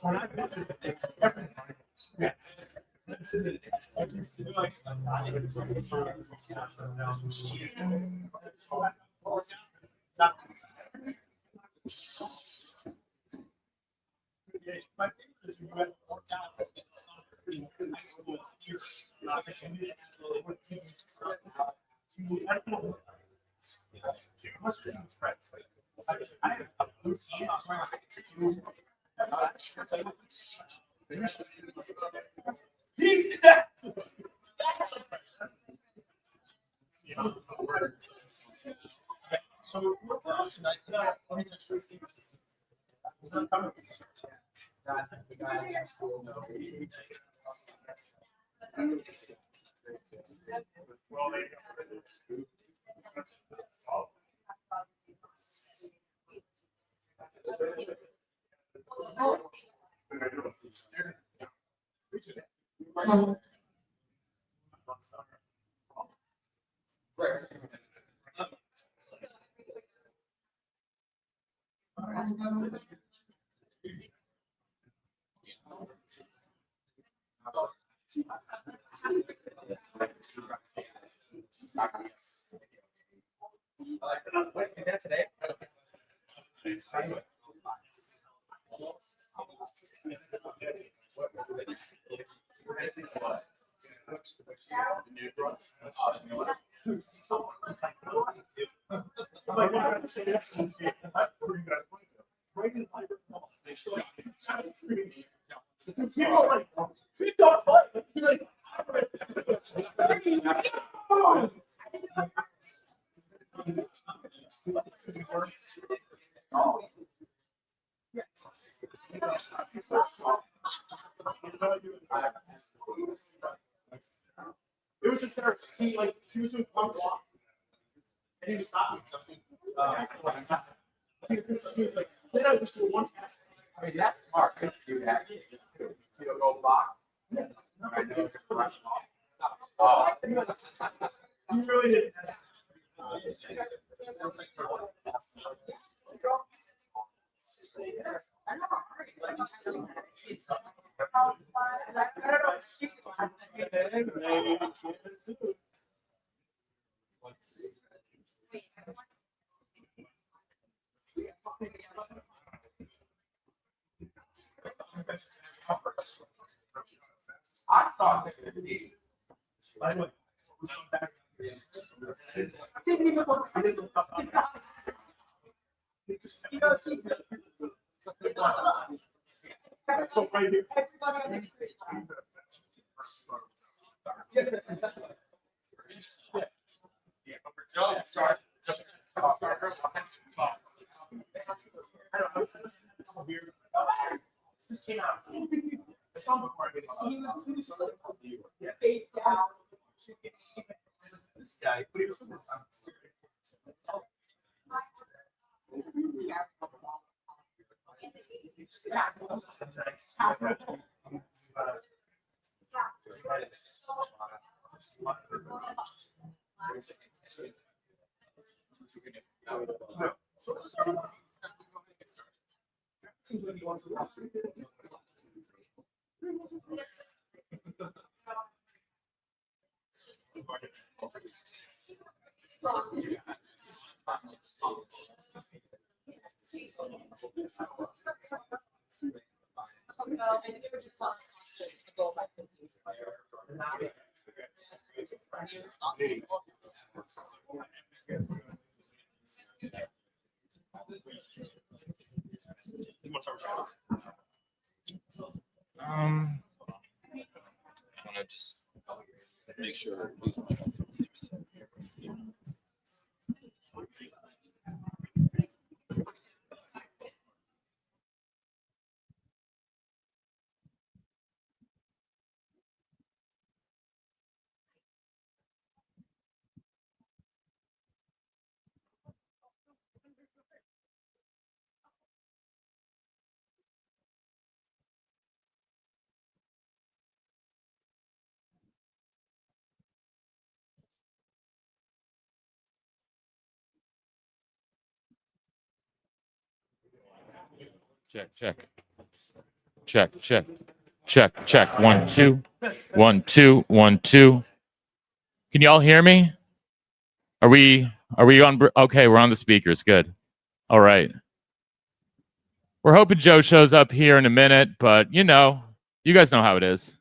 Yes. My favorite is we went work out in high school teachers. So let me just show you. Today. It was just there. He was doing one block, and he was stopping something. He was like, then I was doing one pass. I mean, that's smart. Could do that. You'll go block. Yeah. I know it's a question. He really didn't. I thought it would be. By the way, so right here. Yeah, but for Joe, start. I don't know. It's weird. Just came out. I saw him before I did it. Yeah. Face down. This guy, but he was with his son. Seems like he wants to watch it. I want to just make sure. Check. Check, check, check, check. 1, 2, 1, 2, 1, 2. Can y'all hear me? Are we on? Okay, we're on the speakers. Good. All right. We're hoping Joe shows up here in a minute, but you guys know how it is.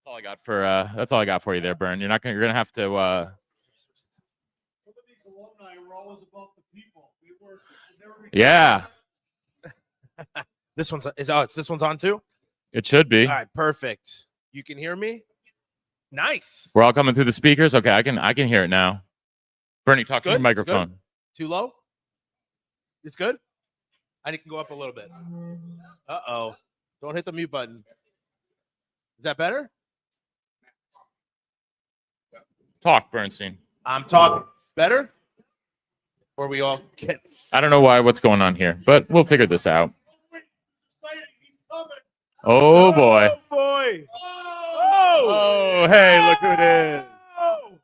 That's all I got for you there, Bern. You're gonna have to. Some of these alumni were always about the people. Yeah, This one's this one's on too? it should be. All right, perfect. You can hear me? Nice. We're all coming through the speakers. Okay, I can hear it now. Bernie, talk to your Good? It's good? microphone. Too low? It's good? I can go up a little bit. Uh-oh. Don't hit the mute button. Is that better? Talk, Bernstein. I'm talking. Better? Or we all get I don't know what's going on here, but we'll figure this out. Oh boy. Oh boy. Oh, hey, look who it is. Oh.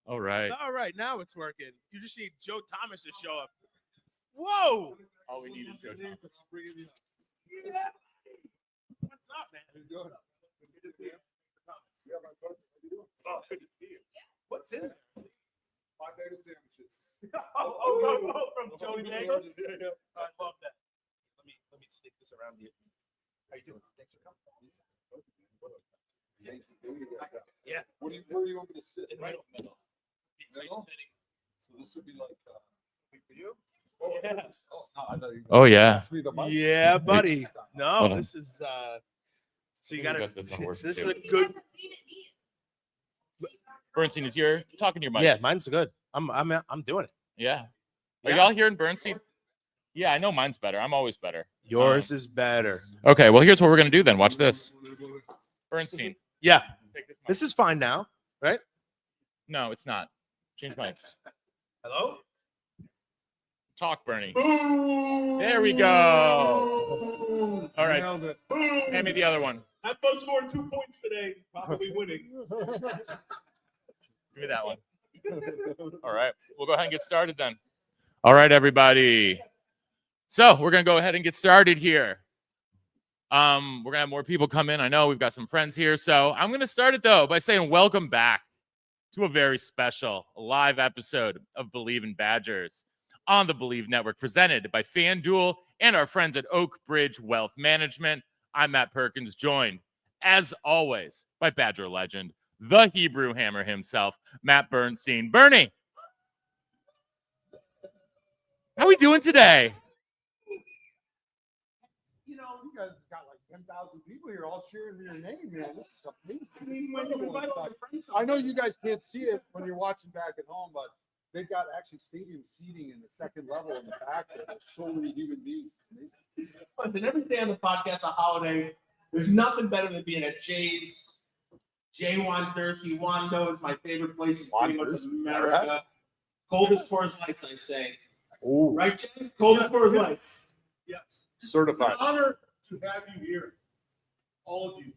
All right. All right, now it's working. You just need Joe Thomas to show up. Whoa. All we need is Joe Thomas. What's up, man? What's in there? 5 bagel sandwiches. Oh, from Joey Bagels? Yeah. I love that. Let me stick this around you. How you doing? Thanks for coming. Yeah. Where do you want me to sit? Right in the middle. Middle? So this would be like for you? Yeah. Oh, no, I thought you Oh, yeah. asked me the mic. Yeah, buddy. No, Hold on. this is so you got to This one works this is too. a good. Bernstein, is your talking to your mic? Yeah, mine's good. I'm doing it. Yeah. Are Yeah. y'all hearing Bernstein? Yeah, I know mine's better. I'm always better. Yours is better. Okay, well, here's what we're gonna do then. Watch this. Bernstein. Yeah. Take this mic. This is fine now, right? No, it's not. Change mics. Hello? Talk, Bernie. There we go. All right. Nailed it. Hand me the other one. That folks scored 2 points today. Probably winning. Give me that one. All right. We'll go ahead and get started then. All right, everybody. So we're going to go ahead and get started here. We're going to have more people come in. I know we've got some friends here. So I'm going to start it, though, by saying welcome back to a very special live episode of Believe in Badgers on the Believe Network, presented by FanDuel and our friends at Oak Bridge Wealth Management. I'm Matt Perkins, joined, as always, by Badger legend, the Hebrew Hammer himself, Matt Bernstein. Bernie, how we doing today? You know, you guys got like 10,000 people here all cheering for your name, man. This is amazing. I know you guys can't see it when you're watching back at home, but they've got actually stadium seating in the second level in the back. There's so many human beings. It's amazing. Listen, every day on the podcast, a holiday. There's nothing better than being at Jay's. Jay Wandersky. Wando is my favorite place in pretty much America. Coldest Coors Lights, I say. Oh, Right, Jay? Coldest Coors Lights. yes. Certified. An honor. To have you here. All of you.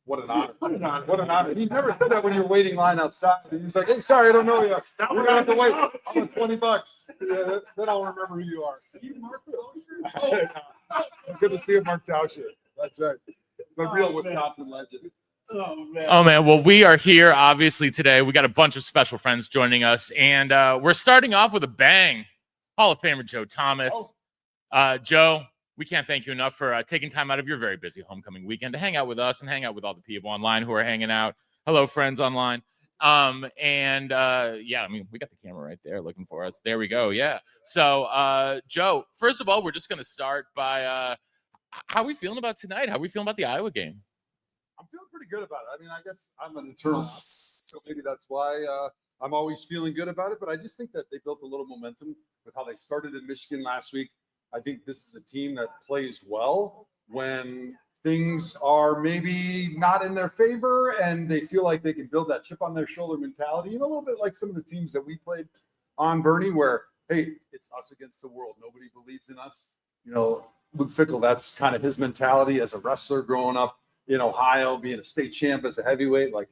What an honor. What an honor. What an honor. He never said that when you're waiting line outside. He's like, hey, sorry, I don't know you. We're gonna have to wait. I'm at $20. Yeah, then I'll remember who you are. Good to see you, Mark Tauscher. That's right. The real Wisconsin legend. Oh, man. Oh, man. Well, we are here, obviously, today. We got a bunch of special friends joining us, and we're starting off with a bang. Hall of Famer Joe Thomas. Joe, we can't thank you enough for taking time out of your very busy homecoming weekend to hang out with us and hang out with all the people online who are hanging out. Hello, friends online. Yeah, I mean, we got the camera right there looking for us. There we go. Yeah. So, Joe, first of all, we're just going to start by how are we feeling about tonight? How are we feeling about the Iowa game? I'm feeling pretty good about it. I mean, I guess I'm an eternal, so maybe that's why I'm always feeling good about it. But I just think that they built a little momentum with how they started in Michigan last week. I think this is a team that plays well when things are maybe not in their favor and they feel like they can build that chip on their shoulder mentality. You know, a little bit like some of the teams that we played on, Bernie, where, hey, it's us against the world. Nobody believes in us. You know, Luke Fickell, that's kind of his mentality as a wrestler growing up in Ohio, being a state champ as a heavyweight. Like,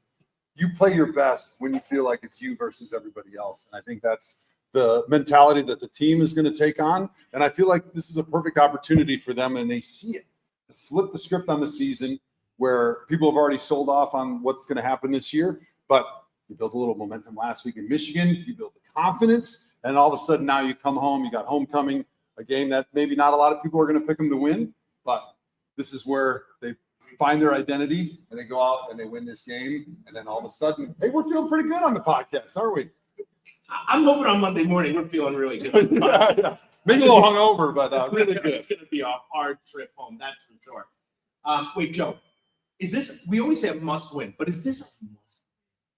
you play your best when you feel like it's you versus everybody else. And I think that's the mentality that the team is going to take on. And I feel like this is a perfect opportunity for them, and they see it, to flip the script on the season where people have already sold off on what's going to happen this year. But you built a little momentum last week in Michigan. You built the confidence, and all of a sudden now you come home. You got homecoming, a game that maybe not a lot of people are going to pick them to win, but this is where they find their identity and they go out and they win this game. And then all of a sudden, hey, we're feeling pretty good on the podcast, aren't we? I'm hoping on Monday morning we're feeling really good. Yeah. Maybe a little hungover, but really good. It's going to be a hard trip home, that's for sure. Wait, Joe, is this? We always say a must win, but is this a must?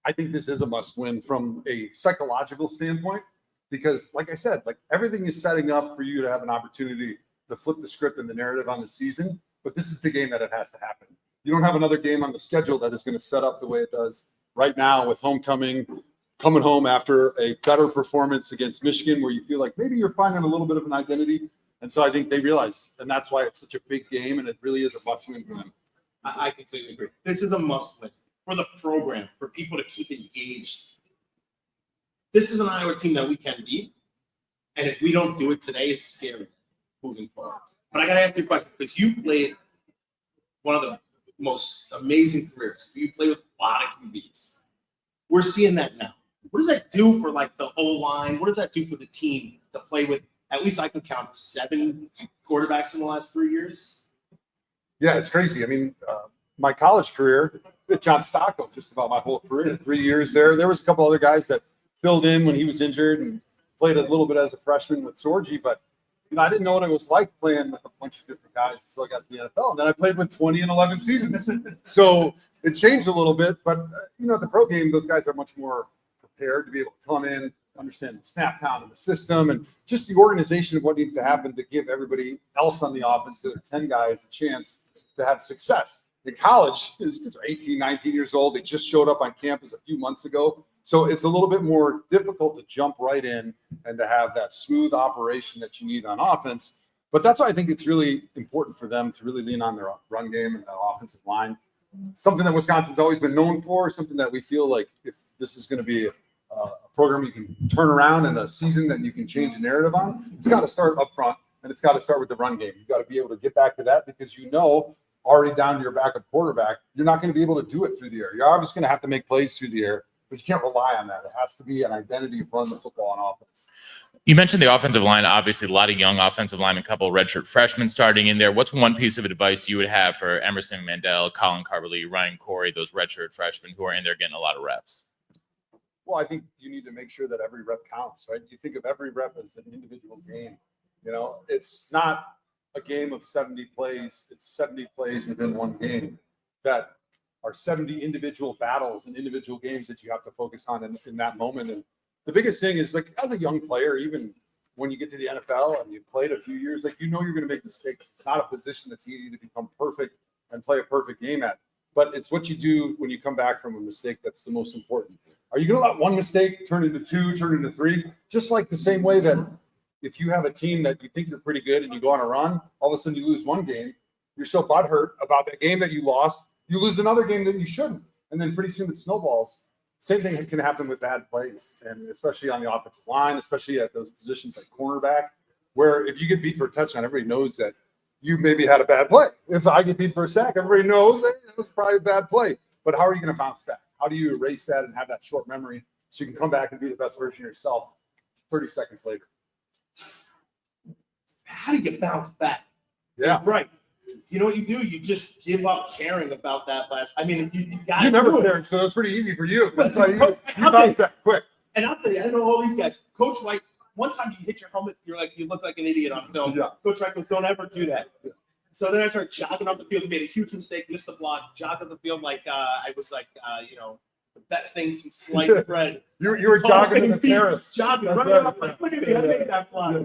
I think this is a must win from a psychological standpoint, because like I said, like everything is setting up for you to have an opportunity to flip the script and the narrative on the season. But this is the game that it has to happen. You don't have another game on the schedule that is going to set up the way it does right now with homecoming, coming home after a better performance against Michigan, where you feel like maybe you're finding a little bit of an identity. And so I think they realize, and that's why it's such a big game, and it really is a must win for them. I completely agree. This is a must win for the program, for people to keep engaged. This is an Iowa team that we can beat. And if we don't do it today, it's scary moving forward. But I got to ask you a question, because you played one of the most amazing careers. You play with a lot of QBs. We're seeing that now. What does that do for like the O-line? What does that do for the team to play with? At least I can count 7 quarterbacks in the last 3 years. Yeah, it's crazy. I mean, my college career, John Stocco, just about my whole career, 3 years there. There was a couple other guys that filled in when he was injured and played a little bit as a freshman with Sorgi, but I didn't know what it was like playing with a bunch of different guys until I got to the NFL. And then I played with 20 and 11 seasons. So it changed a little bit. But, at the pro game, those guys are much more prepared to be able to come in, understand the snap count of the system, and just the organization of what needs to happen to give everybody else on the offense, the other 10 guys, a chance to have success. In college, these kids are 18, 19 years old. They just showed up on campus a few months ago. So it's a little bit more difficult to jump right in and to have that smooth operation that you need on offense. But that's why I think it's really important for them to really lean on their run game and that offensive line. Something that Wisconsin's always been known for, something that we feel like if this is going to be a program you can turn around and a season that you can change the narrative on, it's got to start up front, and it's got to start with the run game. You've got to be able to get back to that, because already down to your backup quarterback, you're not going to be able to do it through the air. You're obviously going to have to make plays through the air, but you can't rely on that. It has to be an identity of running the football on offense. You mentioned the offensive line. Obviously, a lot of young offensive linemen, a couple of redshirt freshmen starting in there. What's one piece of advice you would have for Emerson Mandel, Colin Carberly, Ryan Corey, those redshirt freshmen who are in there getting a lot of reps? Well, I think you need to make sure that every rep counts, right? You think of every rep as an individual game. It's not a game of 70 plays. It's 70 plays within one game that are 70 individual battles and individual games that you have to focus on in that moment. And the biggest thing is, like, as a young player, even when you get to the NFL and you played a few years, like, you're going to make mistakes. It's not a position that's easy to become perfect and play a perfect game at. But it's what you do when you come back from a mistake that's the most important. Are you going to let one mistake turn into 2, turn into 3? Just like the same way that if you have a team that you think you're pretty good and you go on a run, all of a sudden you lose one game, you're so butthurt about that game that you lost, you lose another game that you shouldn't. And then pretty soon it snowballs. Same thing can happen with bad plays, and especially on the offensive line, especially at those positions like cornerback, where if you get beat for a touchdown, everybody knows that you maybe had a bad play. If I get beat for a sack, everybody knows that was probably a bad play. But how are you going to bounce back? How do you erase that and have that short memory so you can come back and be the best version of yourself 30 seconds later? How do you bounce back? Yeah. Right. You know what you do? You just give up caring about that last. I mean, you got to You never do it. cared, so it's pretty easy for you. That's why you bounce back quick. And I'll tell you, I know all these guys. Coach White, one time you hit your helmet, you look like an idiot on film. Yeah. Coach White goes, don't ever do that. So then I started jogging up the field. Made a huge mistake, missed the block, jogged up the field like I was like, the best thing since sliced bread. You were jogging in the terrace. Jogging That's right right. up. Like, look at me, I made that block.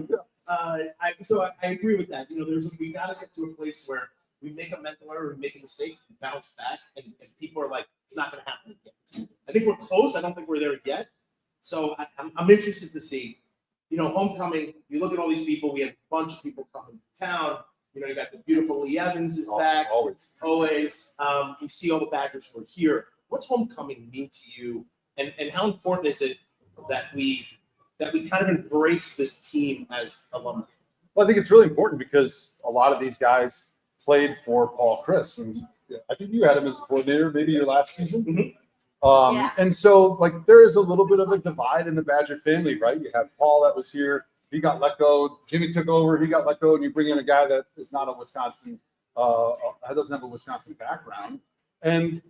So I agree with that. We got to get to a place where we make a mental error, we make a mistake, and bounce back, and people are like, it's not going to happen again. I think we're close. I don't think we're there yet. So I'm interested to see, homecoming. You look at all these people. We have a bunch of people coming to town. You got the beautiful Lee Evans is back. Always. You see all the Badgers who are here. What's homecoming mean to you? And how important is it that we that we kind of embrace this team as alumni? Well, I think it's really important because a lot of these guys played for Paul Chris. And I think you had him as a coordinator, maybe your last season. Mhm. And so, like, there is a little bit of a divide in the Badger family, right? You have Paul that was here. He got let go. Jimmy took over. He got let go. And you bring in a guy that is not a Wisconsin, doesn't have a Wisconsin background. And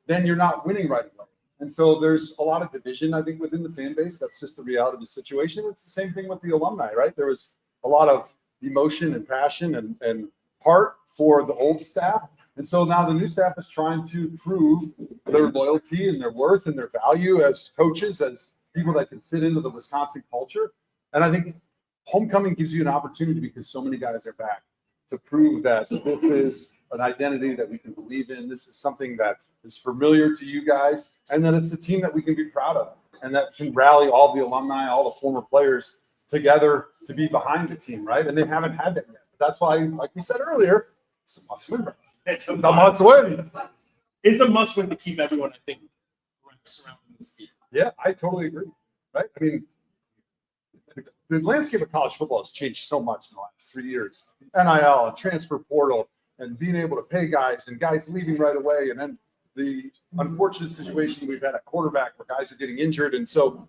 then you're not winning right away. And so there's a lot of division, I think, within the fan base. That's just the reality of the situation. It's the same thing with the alumni, right? There was a lot of emotion and passion and heart for the old staff. And so now the new staff is trying to prove their loyalty and their worth and their value as coaches, as people that can fit into the Wisconsin culture. And I think homecoming gives you an opportunity because so many guys are back to prove that this is an identity that we can believe in. This is something that is familiar to you guys, and that it's a team that we can be proud of and that can rally all the alumni, all the former players together to be behind the team, right? And they haven't had that yet. But that's why, like we said earlier, it's a must win. It's a must win. It's a must win to keep everyone, I think, surrounding this team. Yeah, I totally agree. Right? I mean, the landscape of college football has changed so much in the last 3 years. NIL and transfer portal and being able to pay guys and guys leaving right away. And then the unfortunate situation we've had at quarterback where guys are getting injured. And so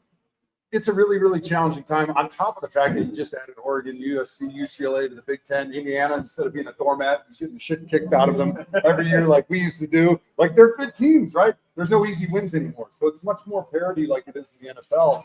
it's a really, really challenging time on top of the fact that you just added Oregon, USC, UCLA to the Big Ten, Indiana, instead of being a doormat and getting the shit kicked out of them every year like we used to do. Like, they're good teams, right? There's no easy wins anymore. So it's much more parity like it is in the NFL.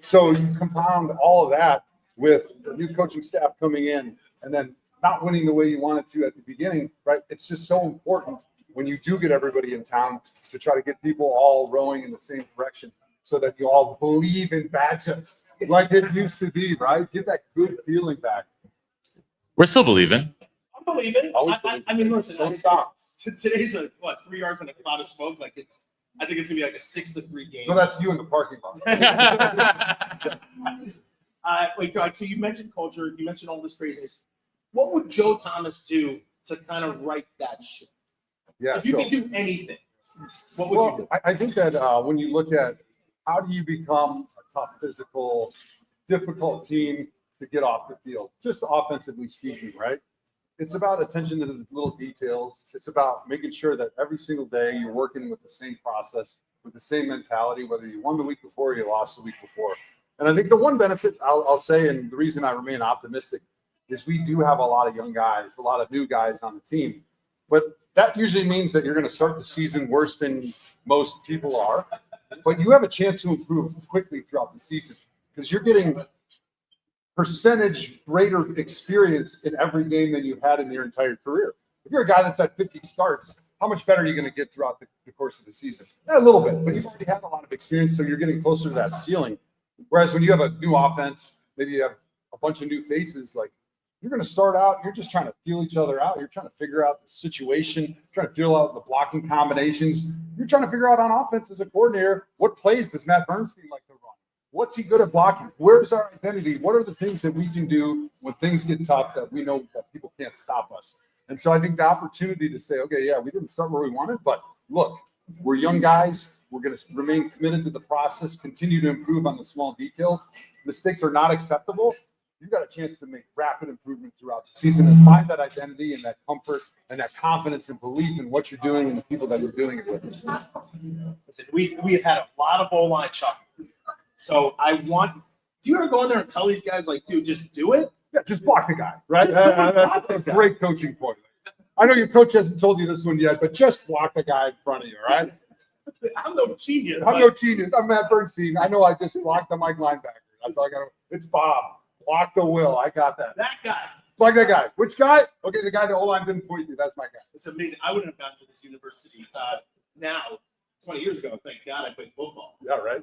So you compound all of that with the new coaching staff coming in and then not winning the way you wanted to at the beginning, right? It's just so important when you do get everybody in town to try to get people all rowing in the same direction so that you all believe in Badgers like it used to be, right? Get that good feeling back. We're still believing. I'm believing. Always I mean, listen, Don't stop. Today's 3 yards in a cloud of smoke. Like, I think it's gonna be like a 6-3 game. No, that's you in the parking lot. Wait, so you mentioned culture. You mentioned all this craziness. What would Joe Thomas do to kind of right that ship? Yeah. If you could do anything, what would you do? I think that when you look at how do you become a tough, physical, difficult team to get off the field, just offensively speaking, right? It's about attention to the little details. It's about making sure that every single day you're working with the same process, with the same mentality, whether you won the week before or you lost the week before. And I think the one benefit I'll say, and the reason I remain optimistic, is we do have a lot of young guys, a lot of new guys on the team. But that usually means that you're going to start the season worse than most people are. But you have a chance to improve quickly throughout the season because you're getting percentage greater experience in every game than you've had in your entire career. If you're a guy that's at 50 starts, how much better are you going to get throughout the course of the season? A little bit, but you've already had a lot of experience, so you're getting closer to that ceiling. Whereas when you have a new offense, maybe you have a bunch of new faces, like, you're going to start out, you're just trying to feel each other out. You're trying to figure out the situation, trying to feel out the blocking combinations. You're trying to figure out on offense as a coordinator, what plays does Matt Bernstein like to run? What's he good at blocking? Where's our identity? What are the things that we can do when things get tough that we know that people can't stop us? And so I think the opportunity to say, okay, yeah, we didn't start where we wanted, but look, we're young guys. We're going to remain committed to the process, continue to improve on the small details. Mistakes are not acceptable. You've got a chance to make rapid improvement throughout the season and find that identity and that comfort and that confidence and belief in what you're doing and the people that you're doing it with. Listen, we have had a lot of O-line chuck. So do you ever go in there and tell these guys, like, dude, just do it? Yeah, just block the guy, right? That's a great coaching point. I know your coach hasn't told you this one yet, but just block the guy in front of you, all right? I'm no genius. I'm no genius. I'm Matt Bernstein. I know I just blocked the Mike linebacker. That's all I got to. It's Bob. Block the Will. I got that. That guy. Block that guy. Which guy? Okay, the guy the O-line didn't point to. That's my guy. It's amazing. I wouldn't have gone to this university now, 20 years ago. Thank God I played football. Yeah, right.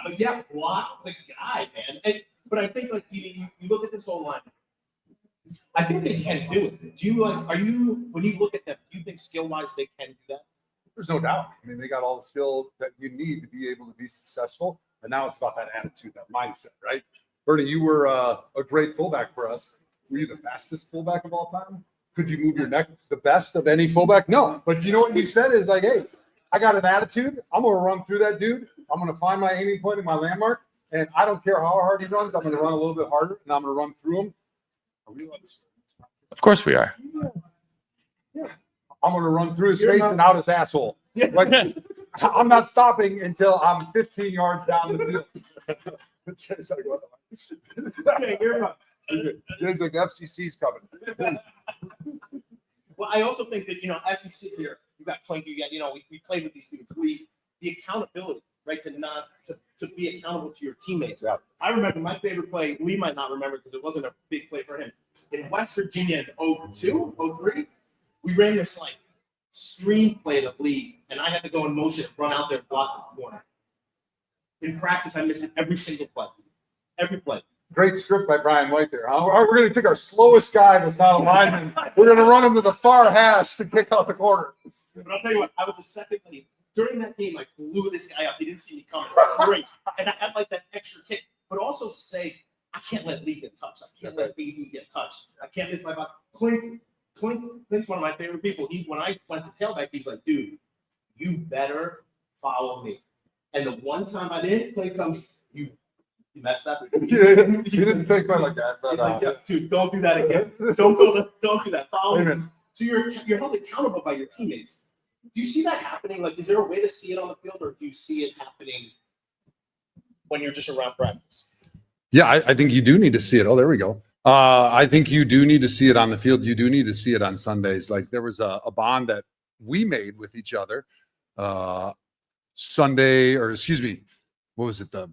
But yeah, block the guy, man. But I think, like, you look at this O-line. I think they can do it. Do you when you look at them, do you think skill-wise they can do that? There's no doubt. I mean, they got all the skill that you need to be able to be successful. And now it's about that attitude, that mindset, right? Bernie, you were a great fullback for us. Were you the fastest fullback of all time? Could you move your neck the best of any fullback? No. But you know what you said is like, hey, I got an attitude. I'm going to run through that dude. I'm going to find my aiming point and my landmark. And I don't care how hard he runs. I'm going to run a little bit harder, and I'm going to run through him. Are we allowed to swear? Of course we are. I'm going to run through his face and out his asshole. Like, I'm not stopping until I'm 15 yards down the field. Jay's like, what? Okay, here comes. Jay's like, FCC's coming. Well, I also think that, as you sit here, you got Clink, you got, we played with these dudes. The accountability, right? To be accountable to your teammates. Yeah. I remember my favorite play, Lee might not remember because it wasn't a big play for him. In West Virginia in 02, 03, we ran this like screen play of Lee, and I had to go in motion, run out there, and block the corner. In practice, I missed it every single play. Every play. Great script by Brian White there. Huh? We're going to take our slowest guy that's not a lineman. We're going to run him to the far hash to kick out the corner. But I'll tell you what, I was the second lead. During that game, I blew this guy up. He didn't see me coming. Great. And I had like that extra kick, but also say, I can't let Lee get touched. I can't let Lee get touched. I can't miss my butt. Clink's one of my favorite people. When I went to tailback, he's like, dude, you better follow me. And the one time I didn't, Clink comes, you messed up. He didn't take quite like that. But, He's like, yeah, dude, don't do that again. Don't do that. Follow me. Amen. So you're held accountable by your teammates. Do you see that happening? Like, is there a way to see it on the field, or do you see it happening when you're just around practice? Yeah, I think you do need to see it. Oh, there we go. I think you do need to see it on the field. You do need to see it on Sundays. Like, there was a bond that we made with each other Sunday, or excuse me, what was it? The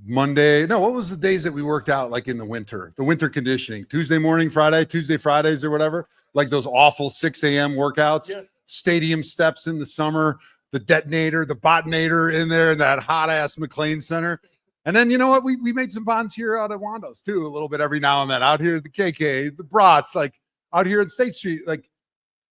Monday? No, what was the days that we worked out like in the winter conditioning? Tuesday morning, Fridays or whatever. Like those awful 6 a.m. workouts, stadium steps in the summer, the detonator, the botonator in there in that hot ass McLean Center. And then, you know what? We made some bonds here out at Wando's too, a little bit every now and then. Out here at the KK, the Brats, like out here at State Street, like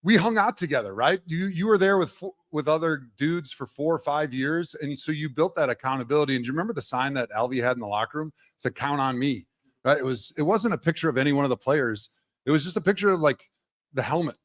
we hung out together, right? You were there with other dudes for 4 or 5 years, and so you built that accountability. And do you remember the sign that Alvy had in the locker room? It said "Count on me," right? It wasn't a picture of any one of the players. It was just a picture of like the helmet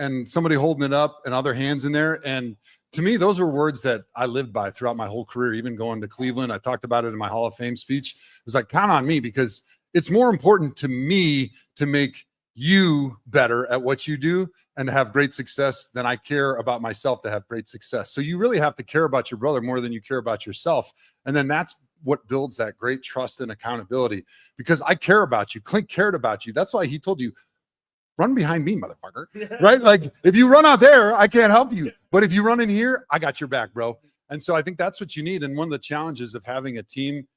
and somebody holding it up and other hands in there. And to me, those were words that I lived by throughout my whole career, even going to Cleveland. I talked about it in my Hall of Fame speech. It was like, count on me, because it's more important to me to make you better at what you do and to have great success than I care about myself to have great success. So you really have to care about your brother more than you care about yourself. And then that's what builds that great trust and accountability, because I care about you. Clink cared about you. That's why he told you, run behind me, motherfucker. Right? Like, if you run out there, I can't help you. But if you run in here, I got your back, bro. And so I think that's what you need. And one of the challenges of having a team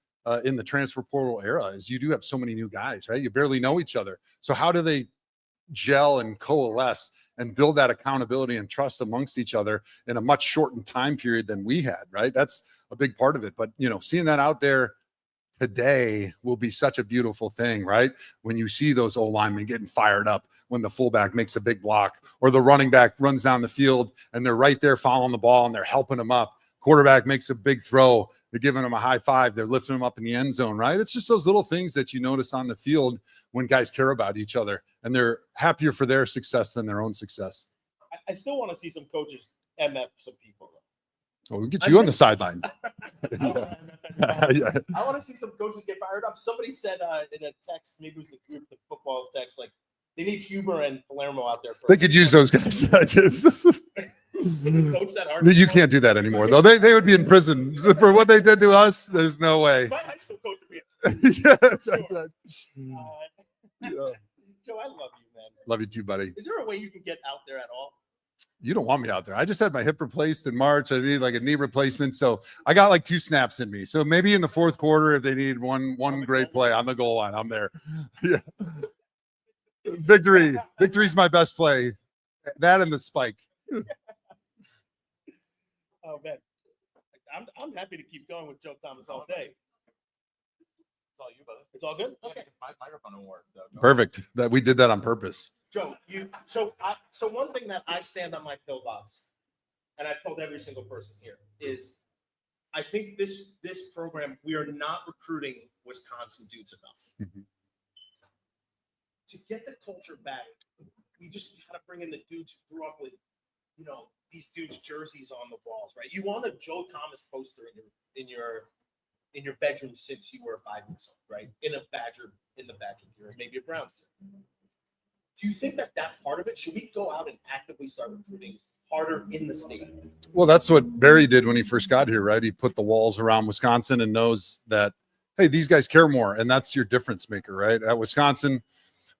in the transfer portal era is you do have so many new guys, right? You barely know each other. So how do they gel and coalesce and build that accountability and trust amongst each other in a much shortened time period than we had, right? That's a big part of it. But, seeing that out there today will be such a beautiful thing, right? When you see those old linemen getting fired up when the fullback makes a big block, or the running back runs down the field and they're right there following the ball and they're helping them up. Quarterback makes a big throw. They're giving them a high five. They're lifting them up in the end zone, right? It's just those little things that you notice on the field when guys care about each other and they're happier for their success than their own success. I still want to see some coaches MF some people. Well, we'll get you on the sideline. I want to see some coaches get fired up. Somebody said in a text, maybe it was the group, the football text, like they need Huber and Palermo out there. They could use those guys. You can't do that anymore, though. They would be in prison for what they did to us. There's no way. My high school coach would be. Yeah, that's right. Yeah. Joe, I love you, man. Love you too, buddy. Is there a way you can get out there at all? You don't want me out there. I just had my hip replaced in March. I need like a knee replacement. So I got like 2 snaps in me. So maybe in the fourth quarter, if they need one great play on the goal line, I'm there. Yeah. Victory's my best play. That and the spike. Oh man, I'm happy to keep going with Joe Thomas all day. It's all you, brother. It's all good. Okay. My microphone won't work. So Perfect. That we did that on purpose. Joe, so one thing that I stand on my pillbox, and I've told every single person here, is I think this program, we are not recruiting Wisconsin dudes enough. Mm-hmm. To get the culture back, we just gotta bring in the dudes who grew up with, these dudes' jerseys on the walls, right? You want a Joe Thomas poster in your in your bedroom since you were 5 years old, right? In the Badger gear, maybe a Browns gear. Do you think that that's part of it? Should we go out and actively start recruiting harder in the state? Well, that's what Barry did when he first got here, right? He put the walls around Wisconsin and knows that, hey, these guys care more, and that's your difference maker, right? At Wisconsin,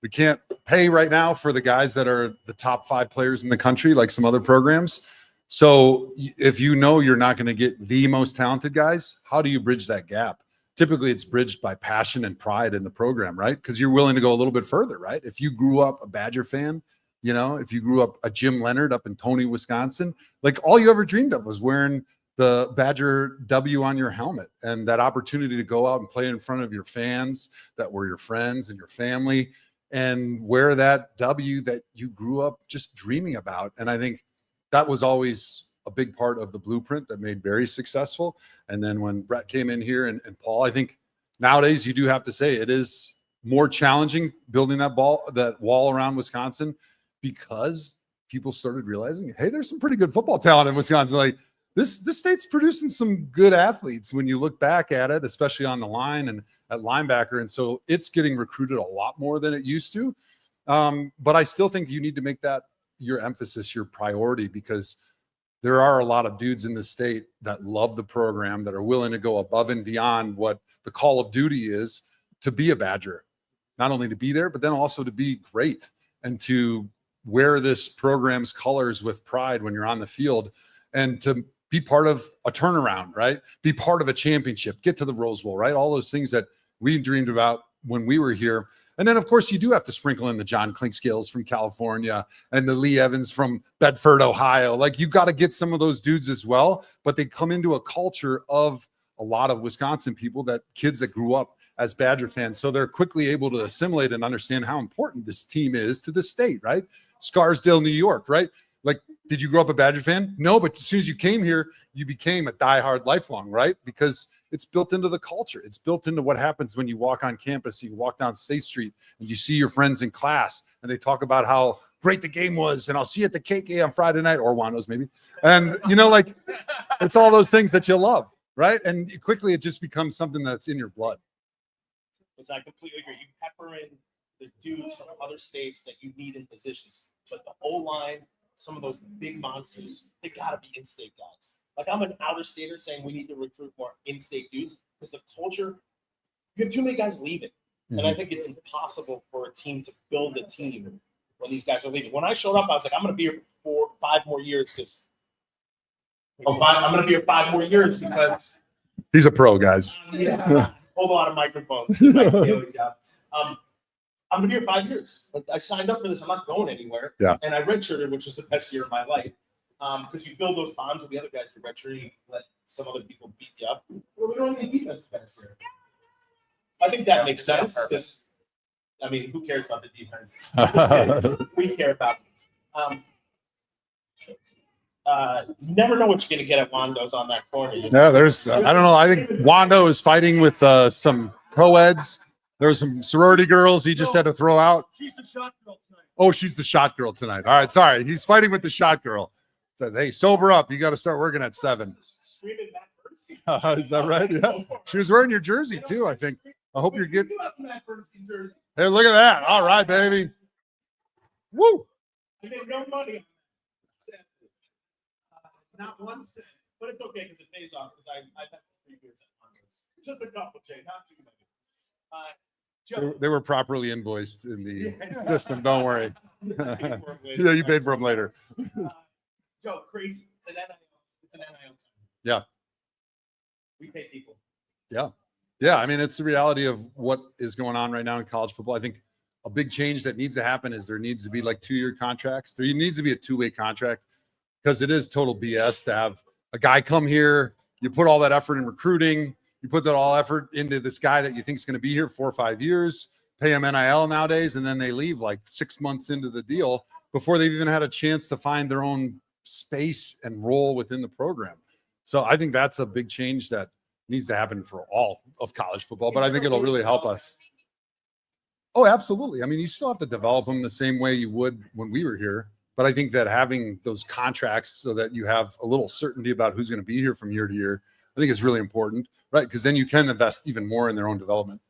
we can't pay right now for the guys that are the top 5 players in the country, like some other programs. So if you know you're not going to get the most talented guys, how do you bridge that gap? Typically, it's bridged by passion and pride in the program, right? Because you're willing to go a little bit further, right? If you grew up a Badger fan, you know, if you grew up a Jim Leonard up in Tony, Wisconsin, like all you ever dreamed of was wearing the Badger W on your helmet, and that opportunity to go out and play in front of your fans that were your friends and your family and wear that W that you grew up just dreaming about. And I think that was always a big part of the blueprint that made Barry successful. And then when Brett came in here and Paul, I think nowadays you do have to say it is more challenging building that wall around Wisconsin, because people started realizing, hey, there's some pretty good football talent in Wisconsin. Like this state's producing some good athletes when you look back at it, especially on the line and at linebacker. And so it's getting recruited a lot more than it used to. But I still think you need to make that your emphasis, your priority, because there are a lot of dudes in the state that love the program, that are willing to go above and beyond what the call of duty is to be a Badger, not only to be there, but then also to be great and to wear this program's colors with pride when you're on the field, and to be part of a turnaround, right? Be part of a championship, get to the Rose Bowl, right? All those things that we dreamed about when we were here. And then, of course, you do have to sprinkle in the John Clinkscales from California and the Lee Evans from Bedford, Ohio. Like, you got to get some of those dudes as well, but they come into a culture of a lot of Wisconsin people, that kids that grew up as Badger fans. So they're quickly able to assimilate and understand how important this team is to the state, right? Scarsdale, New York, right? Like, did you grow up a Badger fan? No, but as soon as you came here, you became a diehard lifelong, right? Because it's built into the culture. It's built into what happens when you walk on campus, you walk down State Street and you see your friends in class and they talk about how great the game was. And I'll see you at the KK on Friday night, or Wando's maybe. And, you know, like, it's all those things that you love, right? And quickly it just becomes something that's in your blood. Because I completely agree. You pepper in the dudes from other states that you need in positions, but the O-line, some of those big monsters, they got to be in-state guys. Like, I'm an outer stater saying we need to recruit more in-state dudes, because the culture, you have too many guys leaving. And I think it's impossible for a team to build a team when these guys are leaving. When I showed up, I was like, I'm going to be here for 5 more years because I'm going to be here 5 more years because he's a pro, guys. Yeah, hold a lot of microphones. My daily job. I'm going to be here 5 years. Like, I signed up for this. I'm not going anywhere. Yeah. And I redshirted, which was the best year of my life. Because you build those bonds with the other guys. You're redshirting, let some other people beat you up. Well, we don't have any defense guys here. I think that makes sense. Because, I mean, who cares about the defense? We care about it. You never know what you're going to get at Wando's on that corner. Yeah, there's, I don't know. I think Wando is fighting with some pro-eds. There's some sorority girls he just had to throw out. She's the shot girl tonight. Oh, she's the shot girl tonight. All right, sorry. He's fighting with the shot girl. Says, hey, sober up. You got to start working at 7. Screaming Matt Bernstein. Is that right? Yeah. She was wearing your jersey too, I think. I hope you're getting. Matt Bernstein jersey. Hey, look at that. All right, baby. Woo. I made no money. Not 1 cent. But it's okay because it pays off, because I've had some free beers at Wando's. Just a couple, Jay, not too many. Joe. They were properly invoiced in the system. Don't worry. Yeah, Yeah, you paid for them later. Joe, crazy. It's an NIL. It's an NIL time. Yeah. We pay people. Yeah. Yeah. I mean, it's the reality of what is going on right now in college football. I think a big change that needs to happen is there needs to be like 2-year contracts. There needs to be a 2-way contract, because it is total BS to have a guy come here. You put all that effort in recruiting. You put that all effort into this guy that you think is going to be here 4 or 5 years, pay him NIL nowadays, and then they leave like 6 months into the deal before they've even had a chance to find their own space and role within the program. So I think that's a big change that needs to happen for all of college football, but I think it'll really help us. Oh, absolutely. I mean, you still have to develop them the same way you would when we were here. But I think that having those contracts so that you have a little certainty about who's going to be here from year to year, I think it's really important, right? Because then you can invest even more in their own development.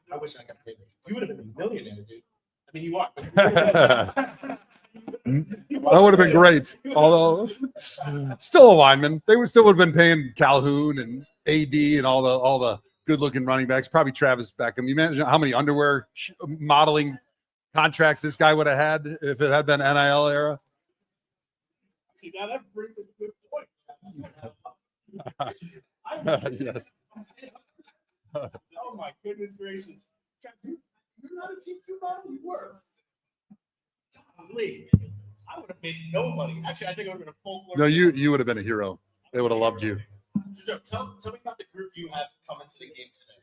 I wish I could pay you. You would have been a millionaire, dude. I mean, you are. That would have been great. Although still a lineman, they would still have been paying Calhoun and AD and all the good-looking running backs. Probably Travis Beckum. You imagine how many underwear modeling contracts this guy would have had if it had been NIL era. See, now that brings a good point. Yes. Oh my goodness gracious! You're not a cheap money. You were. Golly, I would have made no money. Actually, I think I would have been a folklore. No, you would have been a hero. They would have loved you. Joe, tell me about the group you have coming to the game today.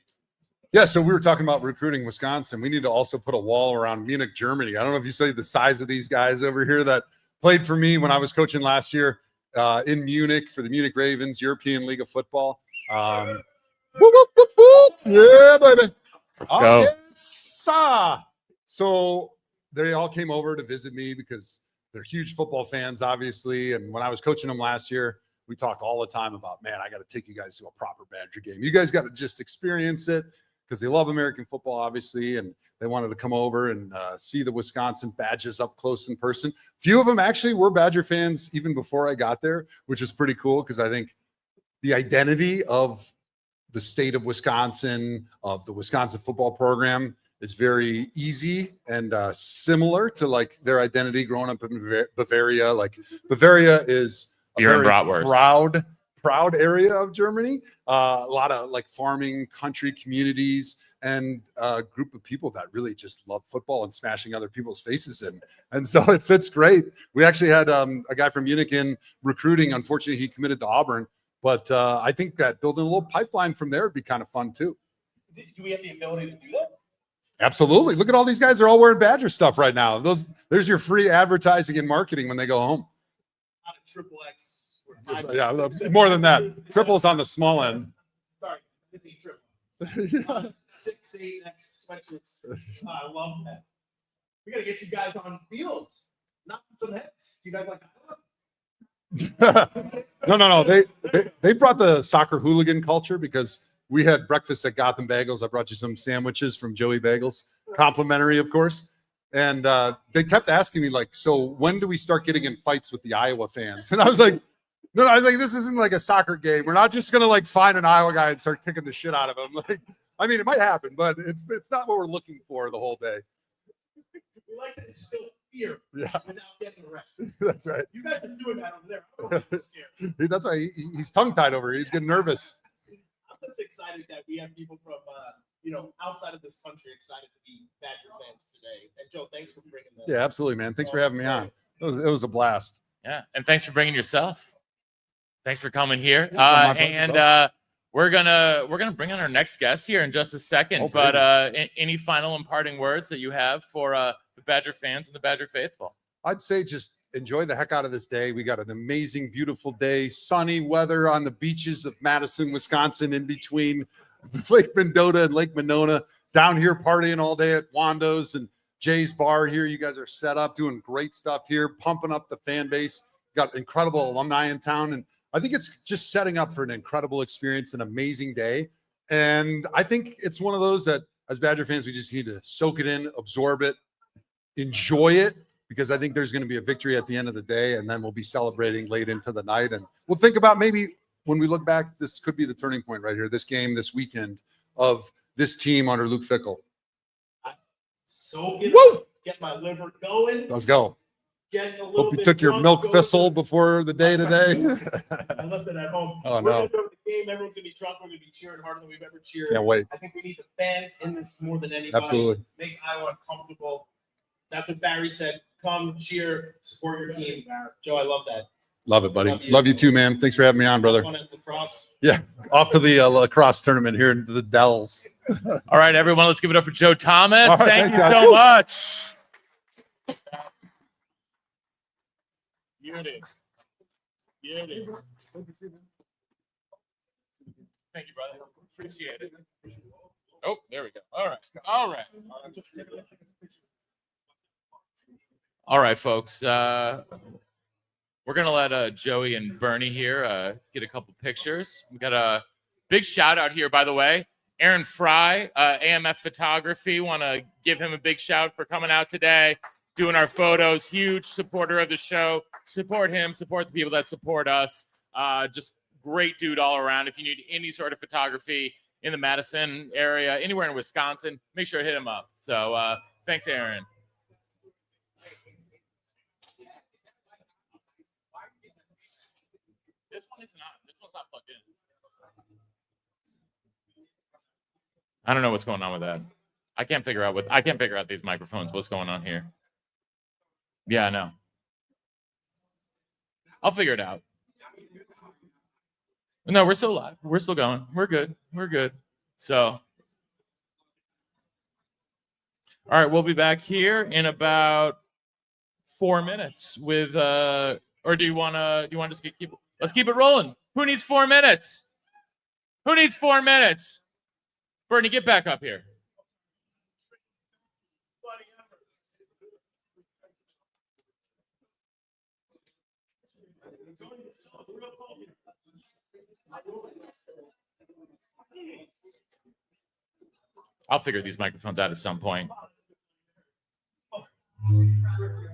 Yeah, so we were talking about recruiting Wisconsin. We need to also put a wall around Munich, Germany. I don't know if you see the size of these guys over here that played for me when I was coaching last year in Munich for the Munich Ravens, European League of Football. Whoop, whoop, whoop, whoop. Yeah, baby. Let's go. So they all came over to visit me because they're huge football fans, obviously. And when I was coaching them last year, we talked all the time about, man, I got to take you guys to a proper Badger game. You guys got to just experience it because they love American football, obviously. And they wanted to come over and see the Wisconsin Badgers up close in person. Few of them actually were Badger fans even before I got there, which is pretty cool because I think the identity of the state of Wisconsin, of the Wisconsin football program, is very easy and similar to like their identity growing up in Bavaria. Like Bavaria is a Beer and very bratwurst. proud area of Germany. A lot of like farming country communities and a group of people that really just love football and smashing other people's faces in. And so it fits great. We actually had a guy from Munich in recruiting. Unfortunately, he committed to Auburn. But I think that building a little pipeline from there would be kind of fun too. Do we have the ability to do that? Absolutely. Look at all these guys. They're all wearing Badger stuff right now. There's your free advertising and marketing when they go home. Not a triple X. Yeah, more than that. Triple's on the small end. Sorry, I didn't triple. 6, 8X sweatshirts. I love that. We got to get you guys on fields. Not some heads. You guys like No. They brought the soccer hooligan culture because we had breakfast at Gotham Bagels. I brought you some sandwiches from Joey Bagels, complimentary, of course. And they kept asking me like, so when do we start getting in fights with the Iowa fans? And I was like, no, I was like, this isn't like a soccer game. We're not just going to like find an Iowa guy and start kicking the shit out of him. Like, I mean, it might happen, but it's not what we're looking for the whole day. We like to instill fear without getting arrested. That's right. You guys are doing that over there. I'm scared. That's why he's tongue-tied over here. He's getting nervous. I'm just excited that we have people from, outside of this country excited to be Badger fans today. And Joe, thanks for bringing that. Yeah, absolutely, man. Thanks for having me on. It was a blast. Yeah, and thanks for bringing yourself. Thanks for coming here. Yeah, my pleasure, We're gonna bring on our next guest here in just a second. Oh, but any final imparting words that you have for the Badger fans and the Badger faithful? I'd say just enjoy the heck out of this day. We got an amazing, beautiful day, sunny weather on the beaches of Madison, Wisconsin, in between Lake Mendota and Lake Monona. Down here partying all day at Wando's and Jay's Bar here. You guys are set up, doing great stuff here, pumping up the fan base. Got incredible alumni in town, and I think it's just setting up for an incredible experience, an amazing day. And I think it's one of those that as Badger fans, we just need to soak it in, absorb it, enjoy it, because I think there's going to be a victory at the end of the day, and then we'll be celebrating late into the night. And we'll think about maybe when we look back, this could be the turning point right here, this game, this weekend of this team under Luke Fickell. So get my liver going. Let's go. Hope you took your milk thistle before the day today. I left it at home. Oh, We're no. going to go to the game. Everyone's going to be drunk. We're going to be cheering harder than we've ever cheered. Can't wait. I think we need the fans in this more than anybody. Absolutely. Make Iowa comfortable. That's what Barry said. Come, cheer, support your team. Joe, I love that. Love it, buddy. Love you too, man. Thanks for having me on, brother. Fun at lacrosse. Yeah, off to the lacrosse tournament here in the Dells. All right, everyone, let's give it up for Joe Thomas. All right, Thank you thanks, so much. Beauty. Thank you, brother. Appreciate it. Oh, there we go. All right, folks. we're gonna let Joey and Bernie here get a couple pictures. We got a big shout out here, by the way. Aaron Fry, AMF Photography. Want to give him a big shout for coming out today, doing our photos. Huge supporter of the show. Support him. Support the people that support us. Just great dude all around. If you need any sort of photography in the Madison area, anywhere in Wisconsin, make sure to hit him up. So thanks, Aaron. This one is not. This one's not plugged in. I don't know what's going on with that. I can't figure out these microphones. What's going on here? Yeah, I know. I'll figure it out. No, we're still live. We're still going. We're good. We're good. So, all right, we'll be back here in about 4 minutes with or do you want to just keep let's keep it rolling. Who needs 4 minutes? Who needs 4 minutes? Bernie, get back up here. I'll figure these microphones out at some point.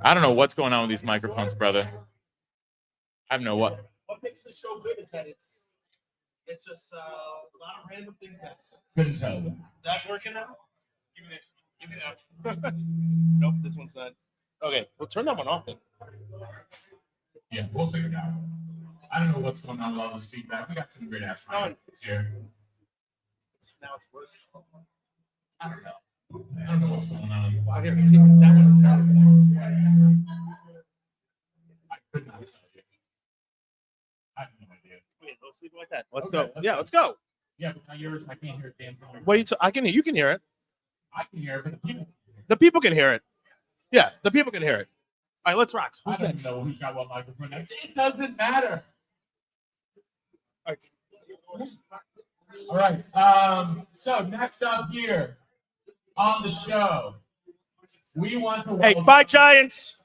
I don't know what's going on with these microphones, brother. I have no what. What makes the show good is that it's just a lot of random things happen. Couldn't tell. Is that working out? Give me that. Nope, this one's not. Okay, well, turn that one off then. Yeah, we'll figure it out. I don't know what's going on with all this feedback. We got some great ass microphones here. Now it's worse. I don't know. I don't know what's going on. Well, here, see, that one's down. I could not tell you. I have no idea. Wait, let's leave it like that. Let's Okay, go. let's Yeah, go. let's go. Yeah, but now yours, I can't hear it dancing. What are you? I can hear. You can hear it. I can hear it, but the people. The people can hear it. Yeah, the people can hear it. All right, let's rock. I Who's don't next? know who's got what microphone next. It doesn't matter. All right. So next up here on the show, we want to Hey, bye, Giants.